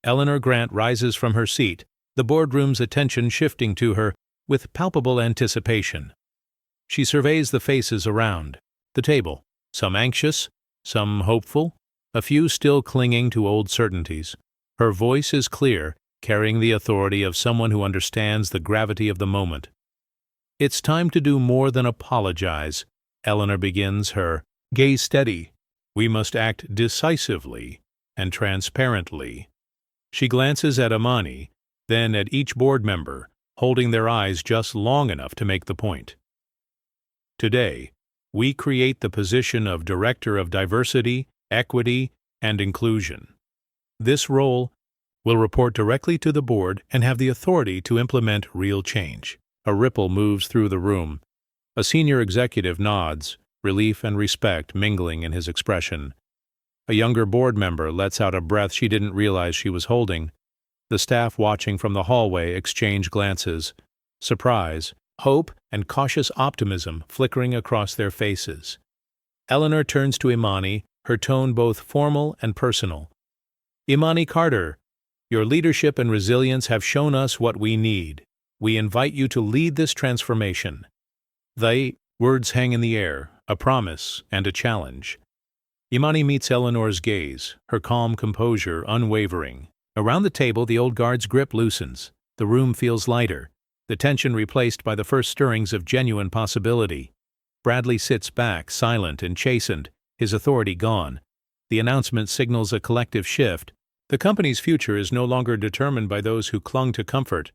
Eleanor Grant rises from her seat, the boardroom's attention shifting to her with palpable anticipation. She surveys the faces around the table, some anxious, some hopeful, a few still clinging to old certainties. Her voice is clear, carrying the authority of someone who understands the gravity of the moment. "It's time to do more than apologize," Eleanor begins, her gaze steady. "We must act decisively and transparently." She glances at Imani, then at each board member, holding their eyes just long enough to make the point. "Today, we create the position of Director of Diversity, Equity, and Inclusion. This role will report directly to the board and have the authority to implement real change." A ripple moves through the room. A senior executive nods, relief and respect mingling in his expression. A younger board member lets out a breath she didn't realize she was holding. The staff watching from the hallway exchange glances, surprise, hope, and cautious optimism flickering across their faces. Eleanor turns to Imani, her tone both formal and personal. "Imani Carter, your leadership and resilience have shown us what we need. We invite you to lead this transformation." The words hang in the air, a promise and a challenge. Imani meets Eleanor's gaze, her calm composure unwavering. Around the table, the old guard's grip loosens. The room feels lighter, the tension replaced by the first stirrings of genuine possibility. Bradley sits back, silent and chastened, his authority gone. The announcement signals a collective shift. The company's future is no longer determined by those who clung to comfort,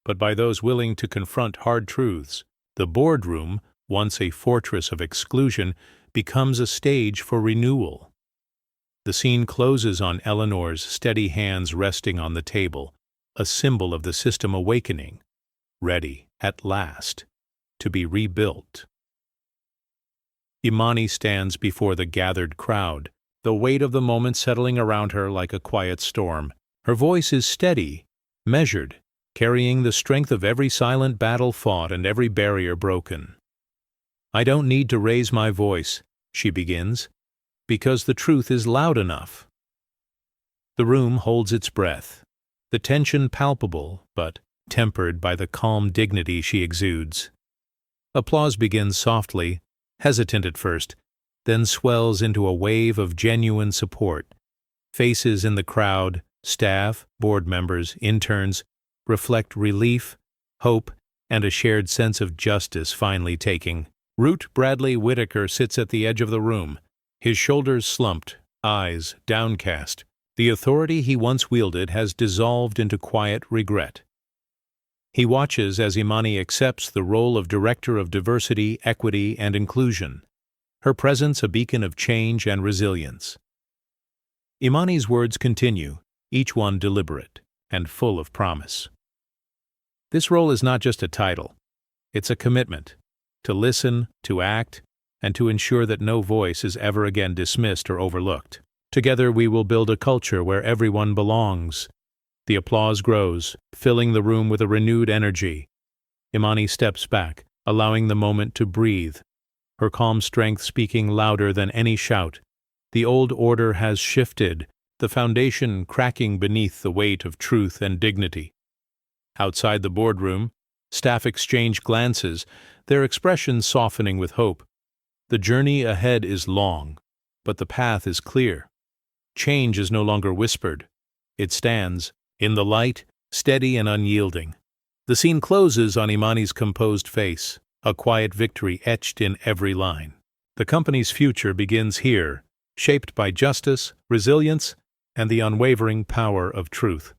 but by those willing to confront hard truths. The boardroom, once a fortress of exclusion, becomes a stage for renewal. The scene closes on Eleanor's steady hands resting on the table, a symbol of the system awakening, ready, at last, to be rebuilt. Imani stands before the gathered crowd, the weight of the moment settling around her like a quiet storm. Her voice is steady, measured, carrying the strength of every silent battle fought and every barrier broken. "I don't need to raise my voice," she begins, "because the truth is loud enough." The room holds its breath, the tension palpable, but tempered by the calm dignity she exudes. Applause begins softly, hesitant at first, then swells into a wave of genuine support. Faces in the crowd, staff, board members, interns, reflect relief, hope, and a shared sense of justice finally taking. Root Bradley Whitaker sits at the edge of the room, his shoulders slumped, eyes downcast. The authority he once wielded has dissolved into quiet regret. He watches as Imani accepts the role of Director of Diversity, Equity, and Inclusion, her presence a beacon of change and resilience. Imani's words continue, each one deliberate and full of promise. This role is not just a title. It's a commitment to listen, to act, and to ensure that no voice is ever again dismissed or overlooked. Together we will build a culture where everyone belongs. The applause grows, filling the room with a renewed energy. Imani steps back, allowing the moment to breathe, her calm strength speaking louder than any shout. The old order has shifted, the foundation cracking beneath the weight of truth and dignity. Outside the boardroom, staff exchange glances, their expressions softening with hope. The journey ahead is long, but the path is clear. Change is no longer whispered. It stands, in the light, steady and unyielding. The scene closes on Imani's composed face, a quiet victory etched in every line. The company's future begins here, shaped by justice, resilience, and the unwavering power of truth.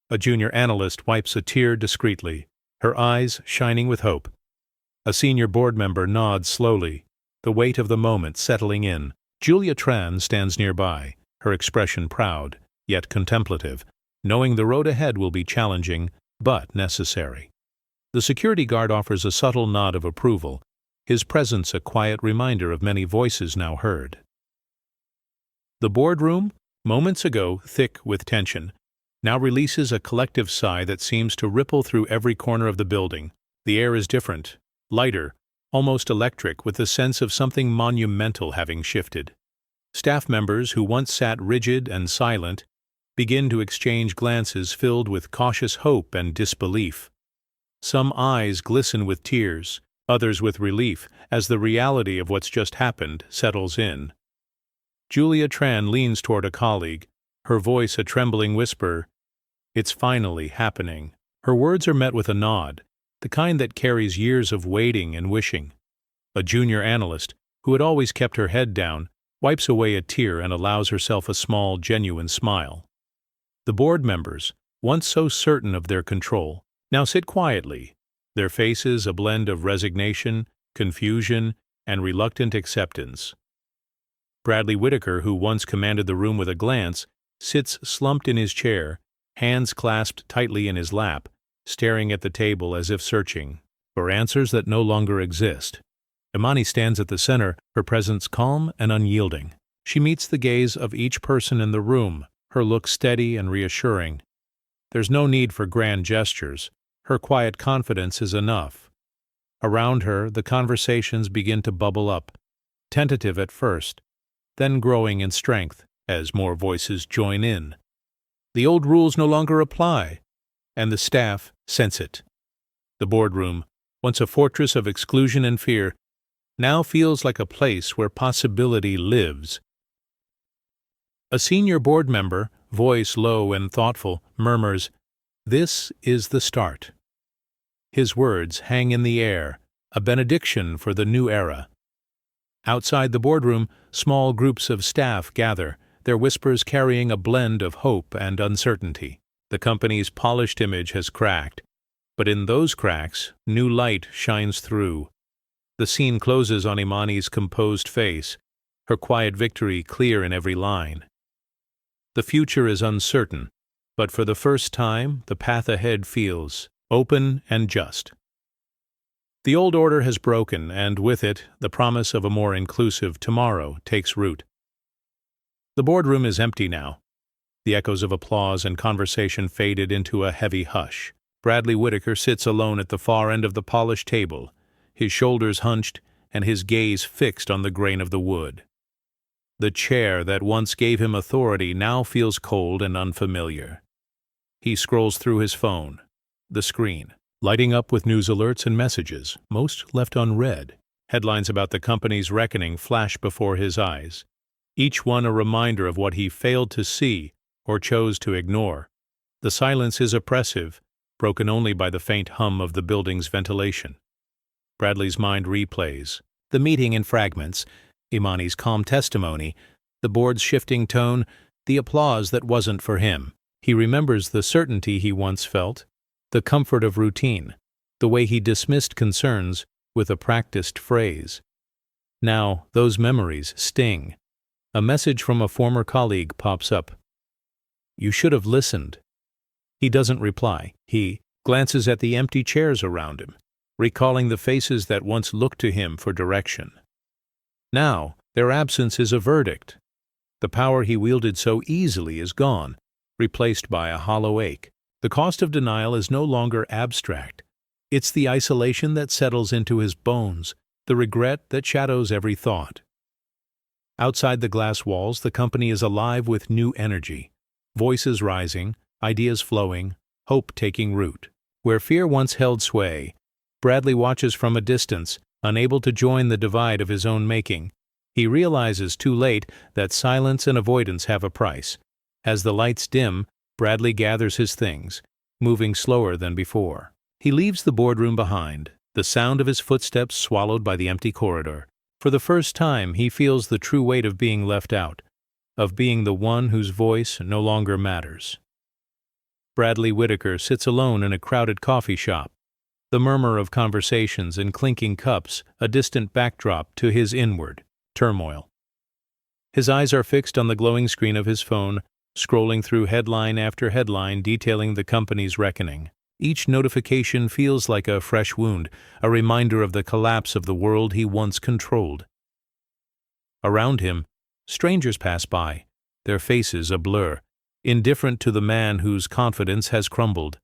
A junior analyst wipes a tear discreetly, her eyes shining with hope. A senior board member nods slowly, the weight of the moment settling in. Julia Tran stands nearby, her expression proud, yet contemplative, knowing the road ahead will be challenging, but necessary. The security guard offers a subtle nod of approval, his presence a quiet reminder of many voices now heard. The boardroom, moments ago thick with tension, now releases a collective sigh that seems to ripple through every corner of the building. The air is different, lighter, almost electric, with the sense of something monumental having shifted. Staff members who once sat rigid and silent begin to exchange glances filled with cautious hope and disbelief. Some eyes glisten with tears, others with relief, as the reality of what's just happened settles in. Julia Tran leans toward a colleague, her voice a trembling whisper, "It's finally happening." Her words are met with a nod, the kind that carries years of waiting and wishing. A junior analyst, who had always kept her head down, wipes away a tear and allows herself a small, genuine smile. The board members, once so certain of their control, now sit quietly, their faces a blend of resignation, confusion, and reluctant acceptance. Bradley Whitaker, who once commanded the room with a glance, sits slumped in his chair, hands clasped tightly in his lap, staring at the table as if searching for answers that no longer exist. Imani stands at the center, her presence calm and unyielding. She meets the gaze of each person in the room, her look steady and reassuring. There's no need for grand gestures. Her quiet confidence is enough. Around her, the conversations begin to bubble up, tentative at first, then growing in strength as more voices join in. The old rules no longer apply, and the staff sense it. The boardroom, once a fortress of exclusion and fear, now feels like a place where possibility lives. A senior board member, voice low and thoughtful, murmurs, "This is the start." His words hang in the air, a benediction for the new era. Outside the boardroom, small groups of staff gather, their whispers carrying a blend of hope and uncertainty. The company's polished image has cracked, but in those cracks, new light shines through. The scene closes on Imani's composed face, her quiet victory clear in every line. The future is uncertain, but for the first time, the path ahead feels open and just. The old order has broken, and with it, the promise of a more inclusive tomorrow takes root. The boardroom is empty now. The echoes of applause and conversation faded into a heavy hush. Bradley Whitaker sits alone at the far end of the polished table, his shoulders hunched and his gaze fixed on the grain of the wood. The chair that once gave him authority now feels cold and unfamiliar. He scrolls through his phone, the screen, lighting up with news alerts and messages, most left unread. Headlines about the company's reckoning flash before his eyes, each one a reminder of what he failed to see or chose to ignore. The silence is oppressive, broken only by the faint hum of the building's ventilation. Bradley's mind replays the meeting in fragments, Imani's calm testimony, the board's shifting tone, the applause that wasn't for him. He remembers the certainty he once felt, the comfort of routine, the way he dismissed concerns with a practiced phrase. Now, those memories sting. A message from a former colleague pops up. "You should have listened." He doesn't reply. He glances at the empty chairs around him, recalling the faces that once looked to him for direction. Now, their absence is a verdict. The power he wielded so easily is gone, replaced by a hollow ache. The cost of denial is no longer abstract. It's the isolation that settles into his bones, the regret that shadows every thought. Outside the glass walls, the company is alive with new energy. Voices rising, ideas flowing, hope taking root. Where fear once held sway, Bradley watches from a distance, unable to join the divide of his own making. He realizes too late that silence and avoidance have a price. As the lights dim, Bradley gathers his things, moving slower than before. He leaves the boardroom behind, the sound of his footsteps swallowed by the empty corridor. For the first time, he feels the true weight of being left out, of being the one whose voice no longer matters. Bradley Whitaker sits alone in a crowded coffee shop, the murmur of conversations and clinking cups a distant backdrop to his inward turmoil. His eyes are fixed on the glowing screen of his phone, scrolling through headline after headline detailing the company's reckoning. Each notification feels like a fresh wound, a reminder of the collapse of the world he once controlled. Around him, strangers pass by, their faces a blur, indifferent to the man whose confidence has crumbled.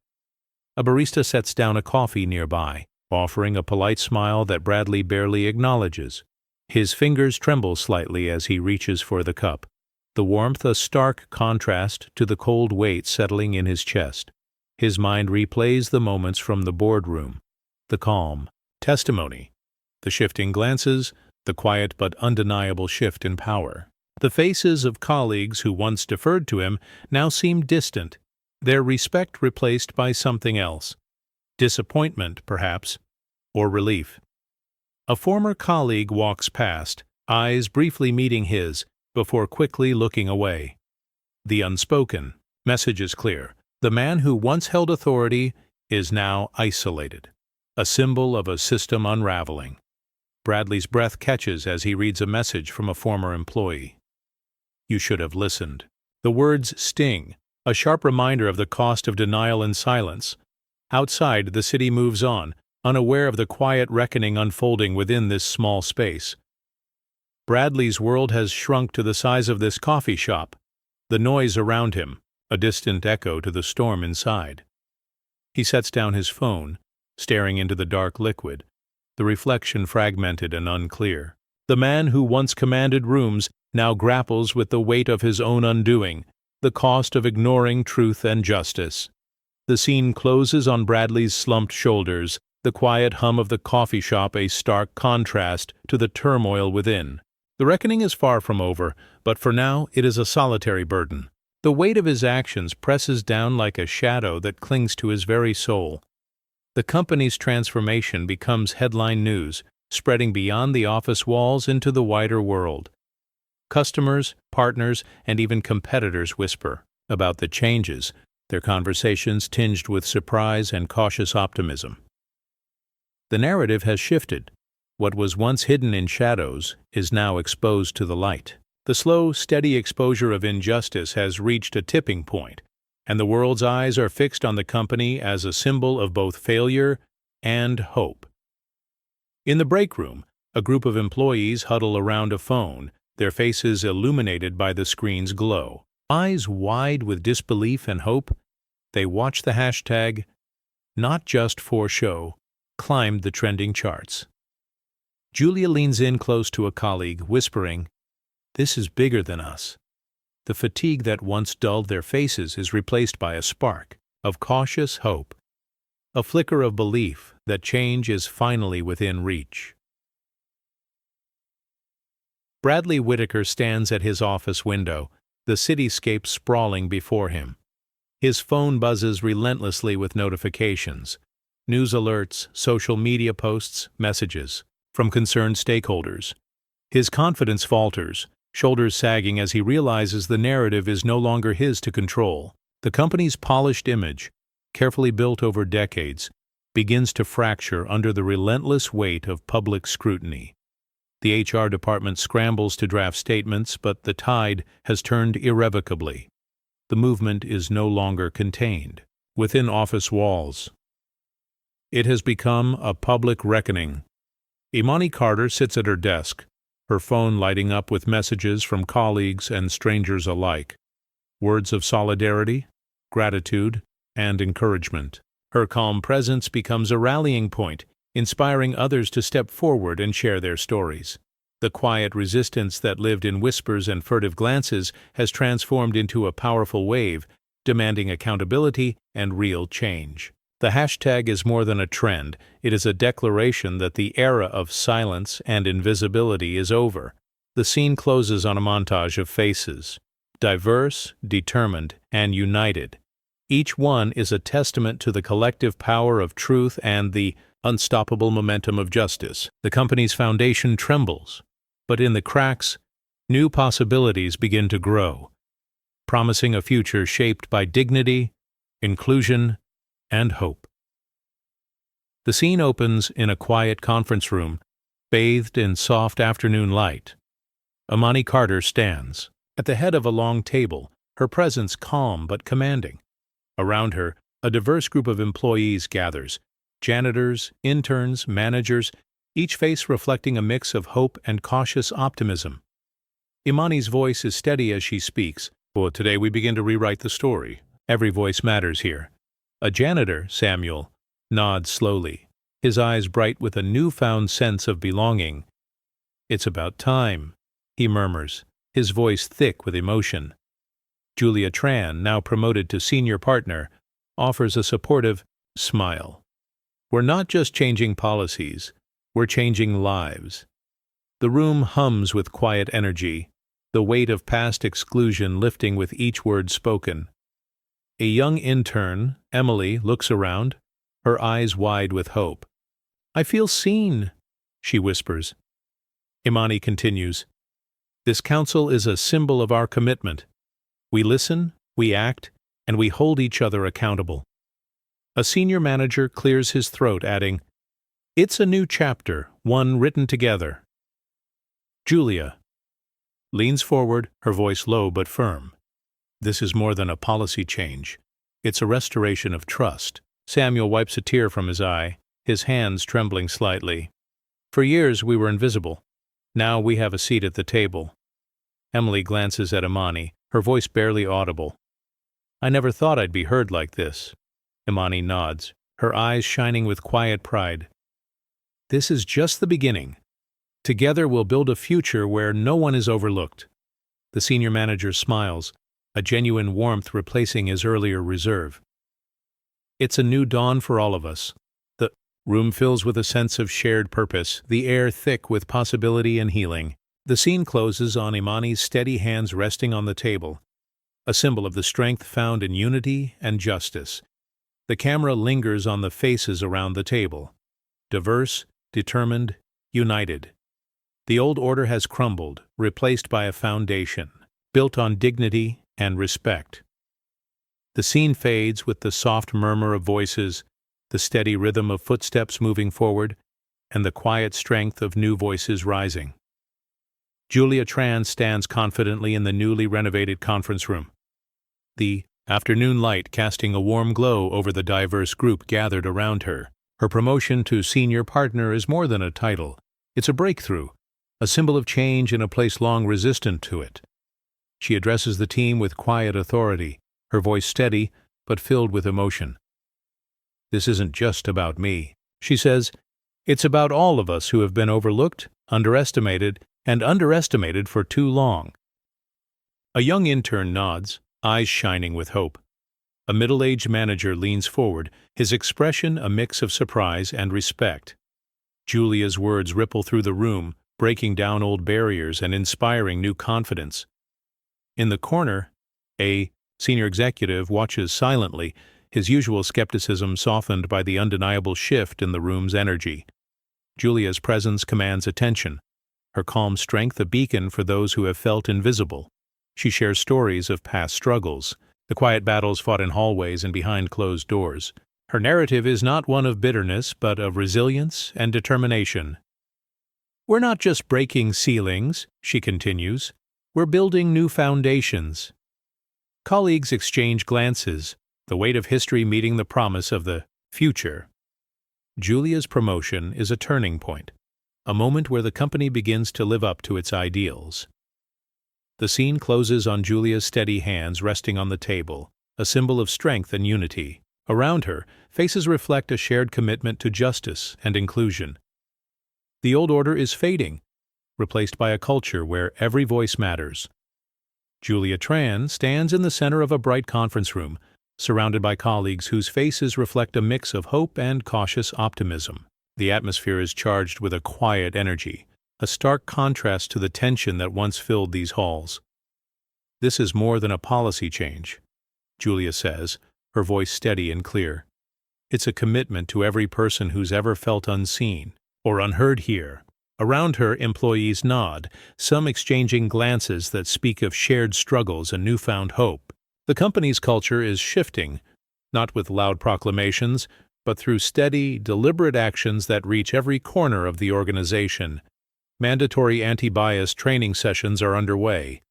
A barista sets down a coffee nearby, offering a polite smile that Bradley barely acknowledges. His fingers tremble slightly as he reaches for the cup, the warmth a stark contrast to the cold weight settling in his chest. His mind replays the moments from the boardroom, the calm testimony, the shifting glances, the quiet but undeniable shift in power. The faces of colleagues who once deferred to him now seem distant, their respect replaced by something else. Disappointment, perhaps, or relief. A former colleague walks past, eyes briefly meeting his, before quickly looking away. The unspoken message is clear. The man who once held authority is now isolated, a symbol of a system unraveling. Bradley's breath catches as he reads a message from a former employee. "You should have listened." The words sting, a sharp reminder of the cost of denial and silence. Outside, the city moves on, unaware of the quiet reckoning unfolding within this small space. Bradley's world has shrunk to the size of this coffee shop, the noise around him, a distant echo to the storm inside. He sets down his phone, staring into the dark liquid, the reflection fragmented and unclear. The man who once commanded rooms now grapples with the weight of his own undoing, the cost of ignoring truth and justice. The scene closes on Bradley's slumped shoulders, the quiet hum of the coffee shop a stark contrast to the turmoil within. The reckoning is far from over, but for now it is a solitary burden. The weight of his actions presses down like a shadow that clings to his very soul. The company's transformation becomes headline news, spreading beyond the office walls into the wider world. Customers, partners, and even competitors whisper about the changes, their conversations tinged with surprise and cautious optimism. The narrative has shifted. What was once hidden in shadows is now exposed to the light. The slow, steady exposure of injustice has reached a tipping point, and the world's eyes are fixed on the company as a symbol of both failure and hope. In the break room, a group of employees huddle around a phone, their faces illuminated by the screen's glow. Eyes wide with disbelief and hope, they watch the hashtag, "Not Just for Show," climb the trending charts. Julia leans in close to a colleague, whispering, "This is bigger than us." The fatigue that once dulled their faces is replaced by a spark of cautious hope, a flicker of belief that change is finally within reach. Bradley Whitaker stands at his office window, the cityscape sprawling before him. His phone buzzes relentlessly with notifications, news alerts, social media posts, messages from concerned stakeholders. His confidence falters, shoulders sagging as he realizes the narrative is no longer his to control. The company's polished image, carefully built over decades, begins to fracture under the relentless weight of public scrutiny. The HR department scrambles to draft statements, but the tide has turned irrevocably. The movement is no longer contained within office walls. It has become a public reckoning. Imani Carter sits at her desk, her phone lighting up with messages from colleagues and strangers alike. Words of solidarity, gratitude, and encouragement. Her calm presence becomes a rallying point, inspiring others to step forward and share their stories. The quiet resistance that lived in whispers and furtive glances has transformed into a powerful wave, demanding accountability and real change. The hashtag is more than a trend, it is a declaration that the era of silence and invisibility is over. The scene closes on a montage of faces, diverse, determined, and united. Each one is a testament to the collective power of truth and the unstoppable momentum of justice. The company's foundation trembles, but in the cracks, new possibilities begin to grow, promising a future shaped by dignity, inclusion, and hope. The scene opens in a quiet conference room, bathed in soft afternoon light. Imani Carter stands at the head of a long table, her presence calm but commanding. Around her, a diverse group of employees gathers, janitors, interns, managers, each face reflecting a mix of hope and cautious optimism. Imani's voice is steady as she speaks. "Well, today we begin to rewrite the story. Every voice matters here." A janitor, Samuel, nods slowly, his eyes bright with a newfound sense of belonging. "It's about time," he murmurs, his voice thick with emotion. Julia Tran, now promoted to senior partner, offers a supportive smile. "We're not just changing policies, we're changing lives." The room hums with quiet energy, the weight of past exclusion lifting with each word spoken. A young intern, Emily, looks around, her eyes wide with hope. "I feel seen," she whispers. Imani continues, "This council is a symbol of our commitment. We listen, we act, and we hold each other accountable." A senior manager clears his throat, adding, "It's a new chapter, one written together." Julia leans forward, her voice low but firm. "This is more than a policy change. It's a restoration of trust." Samuel wipes a tear from his eye, his hands trembling slightly. "For years we were invisible. Now we have a seat at the table." Emily glances at Imani, her voice barely audible. "I never thought I'd be heard like this." Imani nods, her eyes shining with quiet pride. "This is just the beginning. Together we'll build a future where no one is overlooked." The senior manager smiles, a genuine warmth replacing his earlier reserve. "It's a new dawn for all of us." The room fills with a sense of shared purpose, the air thick with possibility and healing. The scene closes on Imani's steady hands resting on the table, a symbol of the strength found in unity and justice. The camera lingers on the faces around the table, diverse, determined, united. The old order has crumbled, replaced by a foundation built on dignity and respect. The scene fades with the soft murmur of voices, the steady rhythm of footsteps moving forward, and the quiet strength of new voices rising. Julia Tran stands confidently in the newly renovated conference room, the afternoon light casting a warm glow over the diverse group gathered around her. Her promotion to senior partner is more than a title. It's a breakthrough, a symbol of change in a place long resistant to it. She addresses the team with quiet authority, her voice steady but filled with emotion. "This isn't just about me," she says. "It's about all of us who have been overlooked, underestimated for too long." A young intern nods, eyes shining with hope. A middle-aged manager leans forward, his expression a mix of surprise and respect. Julia's words ripple through the room, breaking down old barriers and inspiring new confidence. In the corner, a senior executive watches silently, his usual skepticism softened by the undeniable shift in the room's energy. Julia's presence commands attention, her calm strength a beacon for those who have felt invisible. She shares stories of past struggles, the quiet battles fought in hallways and behind closed doors. Her narrative is not one of bitterness, but of resilience and determination. "We're not just breaking ceilings," she continues. "We're building new foundations." Colleagues exchange glances, the weight of history meeting the promise of the future. Julia's promotion is a turning point, a moment where the company begins to live up to its ideals. The scene closes on Julia's steady hands resting on the table, a symbol of strength and unity. Around her, faces reflect a shared commitment to justice and inclusion. The old order is fading, replaced by a culture where every voice matters. Julia Tran stands in the center of a bright conference room, surrounded by colleagues whose faces reflect a mix of hope and cautious optimism. The atmosphere is charged with a quiet energy, a stark contrast to the tension that once filled these halls. "This is more than a policy change," Julia says, her voice steady and clear. "It's a commitment to every person who's ever felt unseen or unheard here." Around her, employees nod, some exchanging glances that speak of shared struggles and newfound hope. The company's culture is shifting, not with loud proclamations, but through steady, deliberate actions that reach every corner of the organization. Mandatory anti-bias training sessions are underway,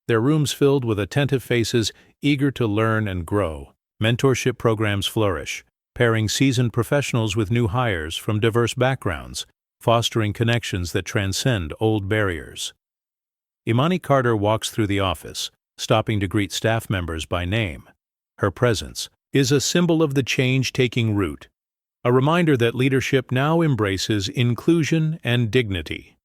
their rooms filled with attentive faces eager to learn and grow. Mentorship programs flourish, pairing seasoned professionals with new hires from diverse backgrounds, fostering connections that transcend old barriers. Imani Carter walks through the office, stopping to greet staff members by name. Her presence is a symbol of the change taking root, a reminder that leadership now embraces inclusion and dignity.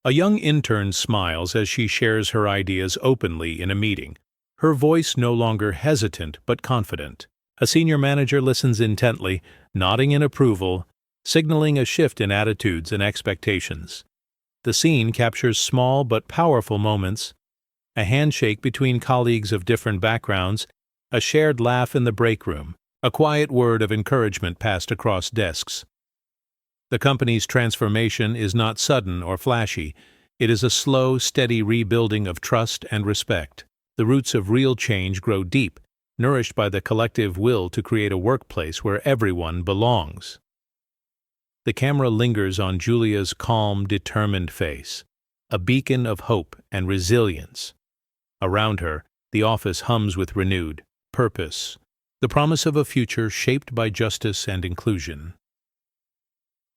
A young intern smiles as she shares her ideas openly in a meeting, her voice no longer hesitant but confident. A senior manager listens intently, nodding in approval, signaling a shift in attitudes and expectations. The scene captures small but powerful moments: a handshake between colleagues of different backgrounds, a shared laugh in the break room, a quiet word of encouragement passed across desks. The company's transformation is not sudden or flashy. It is a slow, steady rebuilding of trust and respect. The roots of real change grow deep, nourished by the collective will to create a workplace where everyone belongs. The camera lingers on Julia's calm, determined face, a beacon of hope and resilience. Around her, the office hums with renewed purpose, the promise of a future shaped by justice and inclusion.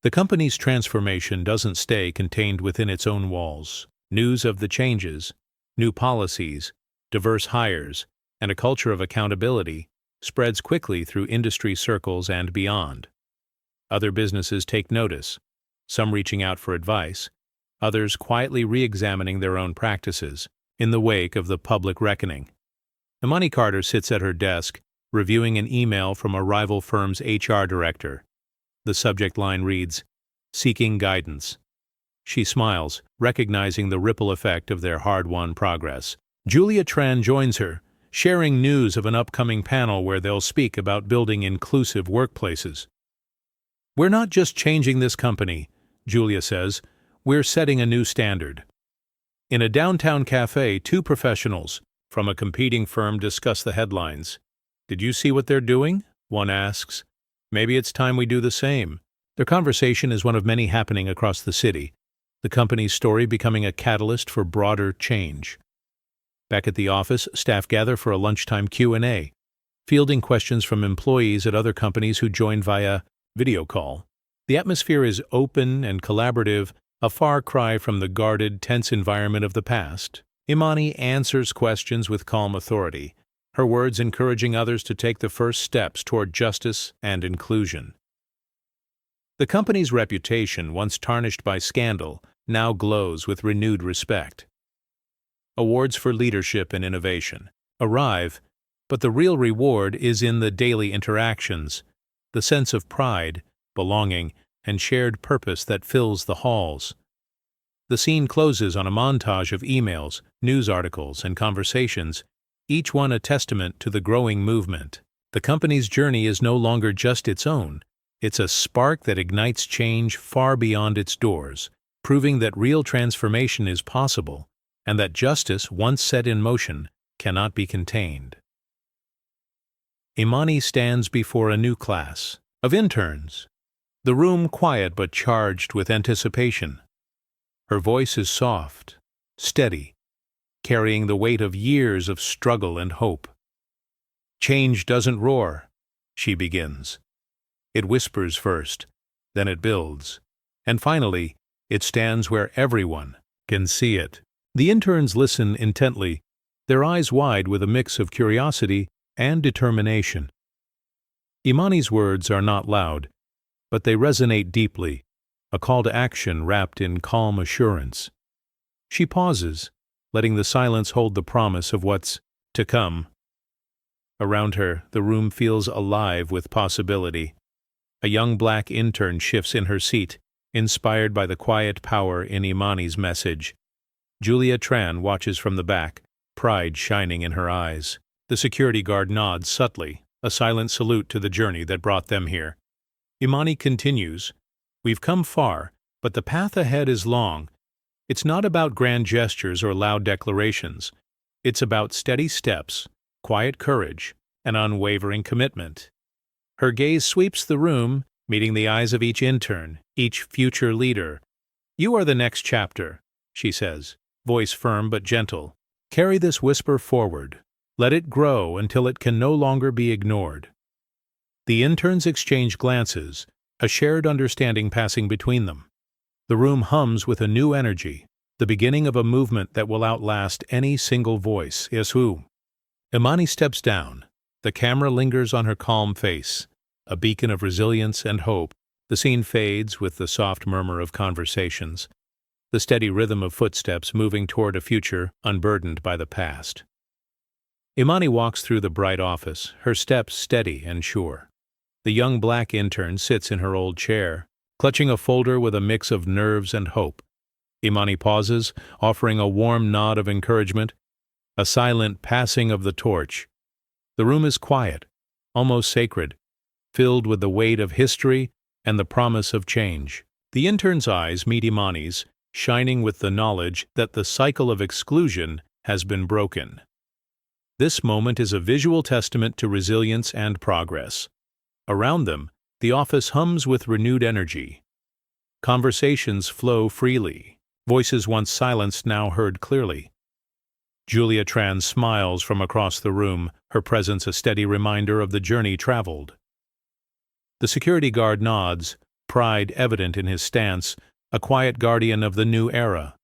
The company's transformation doesn't stay contained within its own walls. News of the changes, new policies, diverse hires, and a culture of accountability spreads quickly through industry circles and beyond. Other businesses take notice, some reaching out for advice, others quietly re-examining their own practices in the wake of the public reckoning. Imani Carter sits at her desk, reviewing an email from a rival firm's HR director. The subject line reads, "Seeking guidance." She smiles, recognizing the ripple effect of their hard-won progress. Julia Tran joins her, sharing news of an upcoming panel where they'll speak about building inclusive workplaces. "We're not just changing this company," Julia says, "we're setting a new standard." In a downtown cafe, two professionals, from a competing firm discuss the headlines. "Did you see what they're doing?" one asks. "Maybe it's time we do the same." Their conversation is one of many happening across the city, the company's story becoming a catalyst for broader change. Back at the office, staff gather for a lunchtime Q&A, fielding questions from employees at other companies who join via video call. The atmosphere is open and collaborative, a far cry from the guarded, tense environment of the past. Imani answers questions with calm authority, her words encouraging others to take the first steps toward justice and inclusion. The company's reputation, once tarnished by scandal, now glows with renewed respect. Awards for leadership and innovation arrive, but the real reward is in the daily interactions, the sense of pride, belonging, and shared purpose that fills the halls. The scene closes on a montage of emails, news articles, and conversations, each one a testament to the growing movement. The company's journey is no longer just its own. It's a spark that ignites change far beyond its doors, proving that real transformation is possible and that justice, once set in motion, cannot be contained. Imani stands before a new class of interns, the room quiet but charged with anticipation. Her voice is soft, steady, carrying the weight of years of struggle and hope. "Change doesn't roar," she begins. It whispers first, then it builds, and finally, it stands where everyone can see it. The interns listen intently, their eyes wide with a mix of curiosity and determination. Imani's words are not loud, but they resonate deeply, a call to action wrapped in calm assurance. She pauses, letting the silence hold the promise of what's to come. Around her, the room feels alive with possibility. A young black intern shifts in her seat, inspired by the quiet power in Imani's message. Julia Tran watches from the back, pride shining in her eyes. The security guard nods subtly, a silent salute to the journey that brought them here. Imani continues, "We've come far, but the path ahead is long. It's not about grand gestures or loud declarations. It's about steady steps, quiet courage, and unwavering commitment." Her gaze sweeps the room, meeting the eyes of each intern, each future leader. "You are the next chapter," she says, voice firm but gentle. "Carry this whisper forward. Let it grow until it can no longer be ignored." The interns exchange glances, a shared understanding passing between them. The room hums with a new energy, the beginning of a movement that will outlast any single voice. Yesu. Imani steps down. The camera lingers on her calm face, a beacon of resilience and hope. The scene fades with the soft murmur of conversations, the steady rhythm of footsteps moving toward a future unburdened by the past. Imani walks through the bright office, her steps steady and sure. The young black intern sits in her old chair, clutching a folder with a mix of nerves and hope. Imani pauses, offering a warm nod of encouragement, a silent passing of the torch. The room is quiet, almost sacred, filled with the weight of history and the promise of change. The intern's eyes meet Imani's, shining with the knowledge that the cycle of exclusion has been broken. This moment is a visual testament to resilience and progress. Around them, the office hums with renewed energy. Conversations flow freely, voices once silenced now heard clearly. Julia Tran smiles from across the room, her presence a steady reminder of the journey traveled. The security guard nods, pride evident in his stance, a quiet guardian of the new era.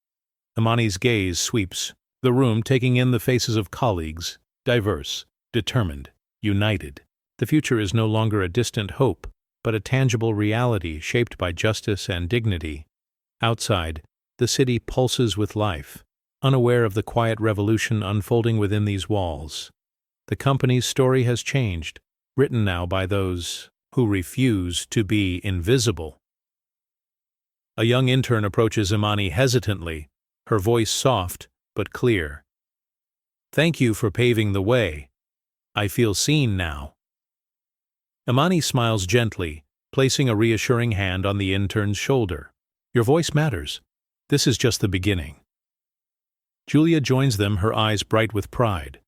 Imani's gaze sweeps the room, taking in the faces of colleagues, diverse, determined, united. The future is no longer a distant hope, but a tangible reality shaped by justice and dignity. Outside, the city pulses with life, unaware of the quiet revolution unfolding within these walls. The company's story has changed, written now by those who refuse to be invisible. A young intern approaches Imani hesitantly, her voice soft but clear. "Thank you for paving the way. I feel seen now." Imani smiles gently, placing a reassuring hand on the intern's shoulder. "Your voice matters. This is just the beginning." Julia joins them, her eyes bright with pride.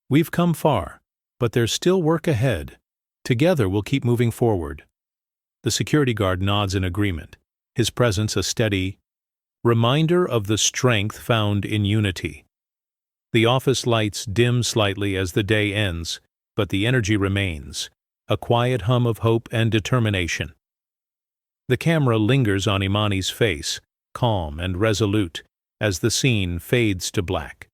We've come far, but there's still work ahead. Together we'll keep moving forward. The security guard nods in agreement, his presence a steady reminder of the strength found in unity. The office lights dim slightly as the day ends, but the energy remains, a quiet hum of hope and determination. The camera lingers on Imani's face, calm and resolute, as the scene fades to black.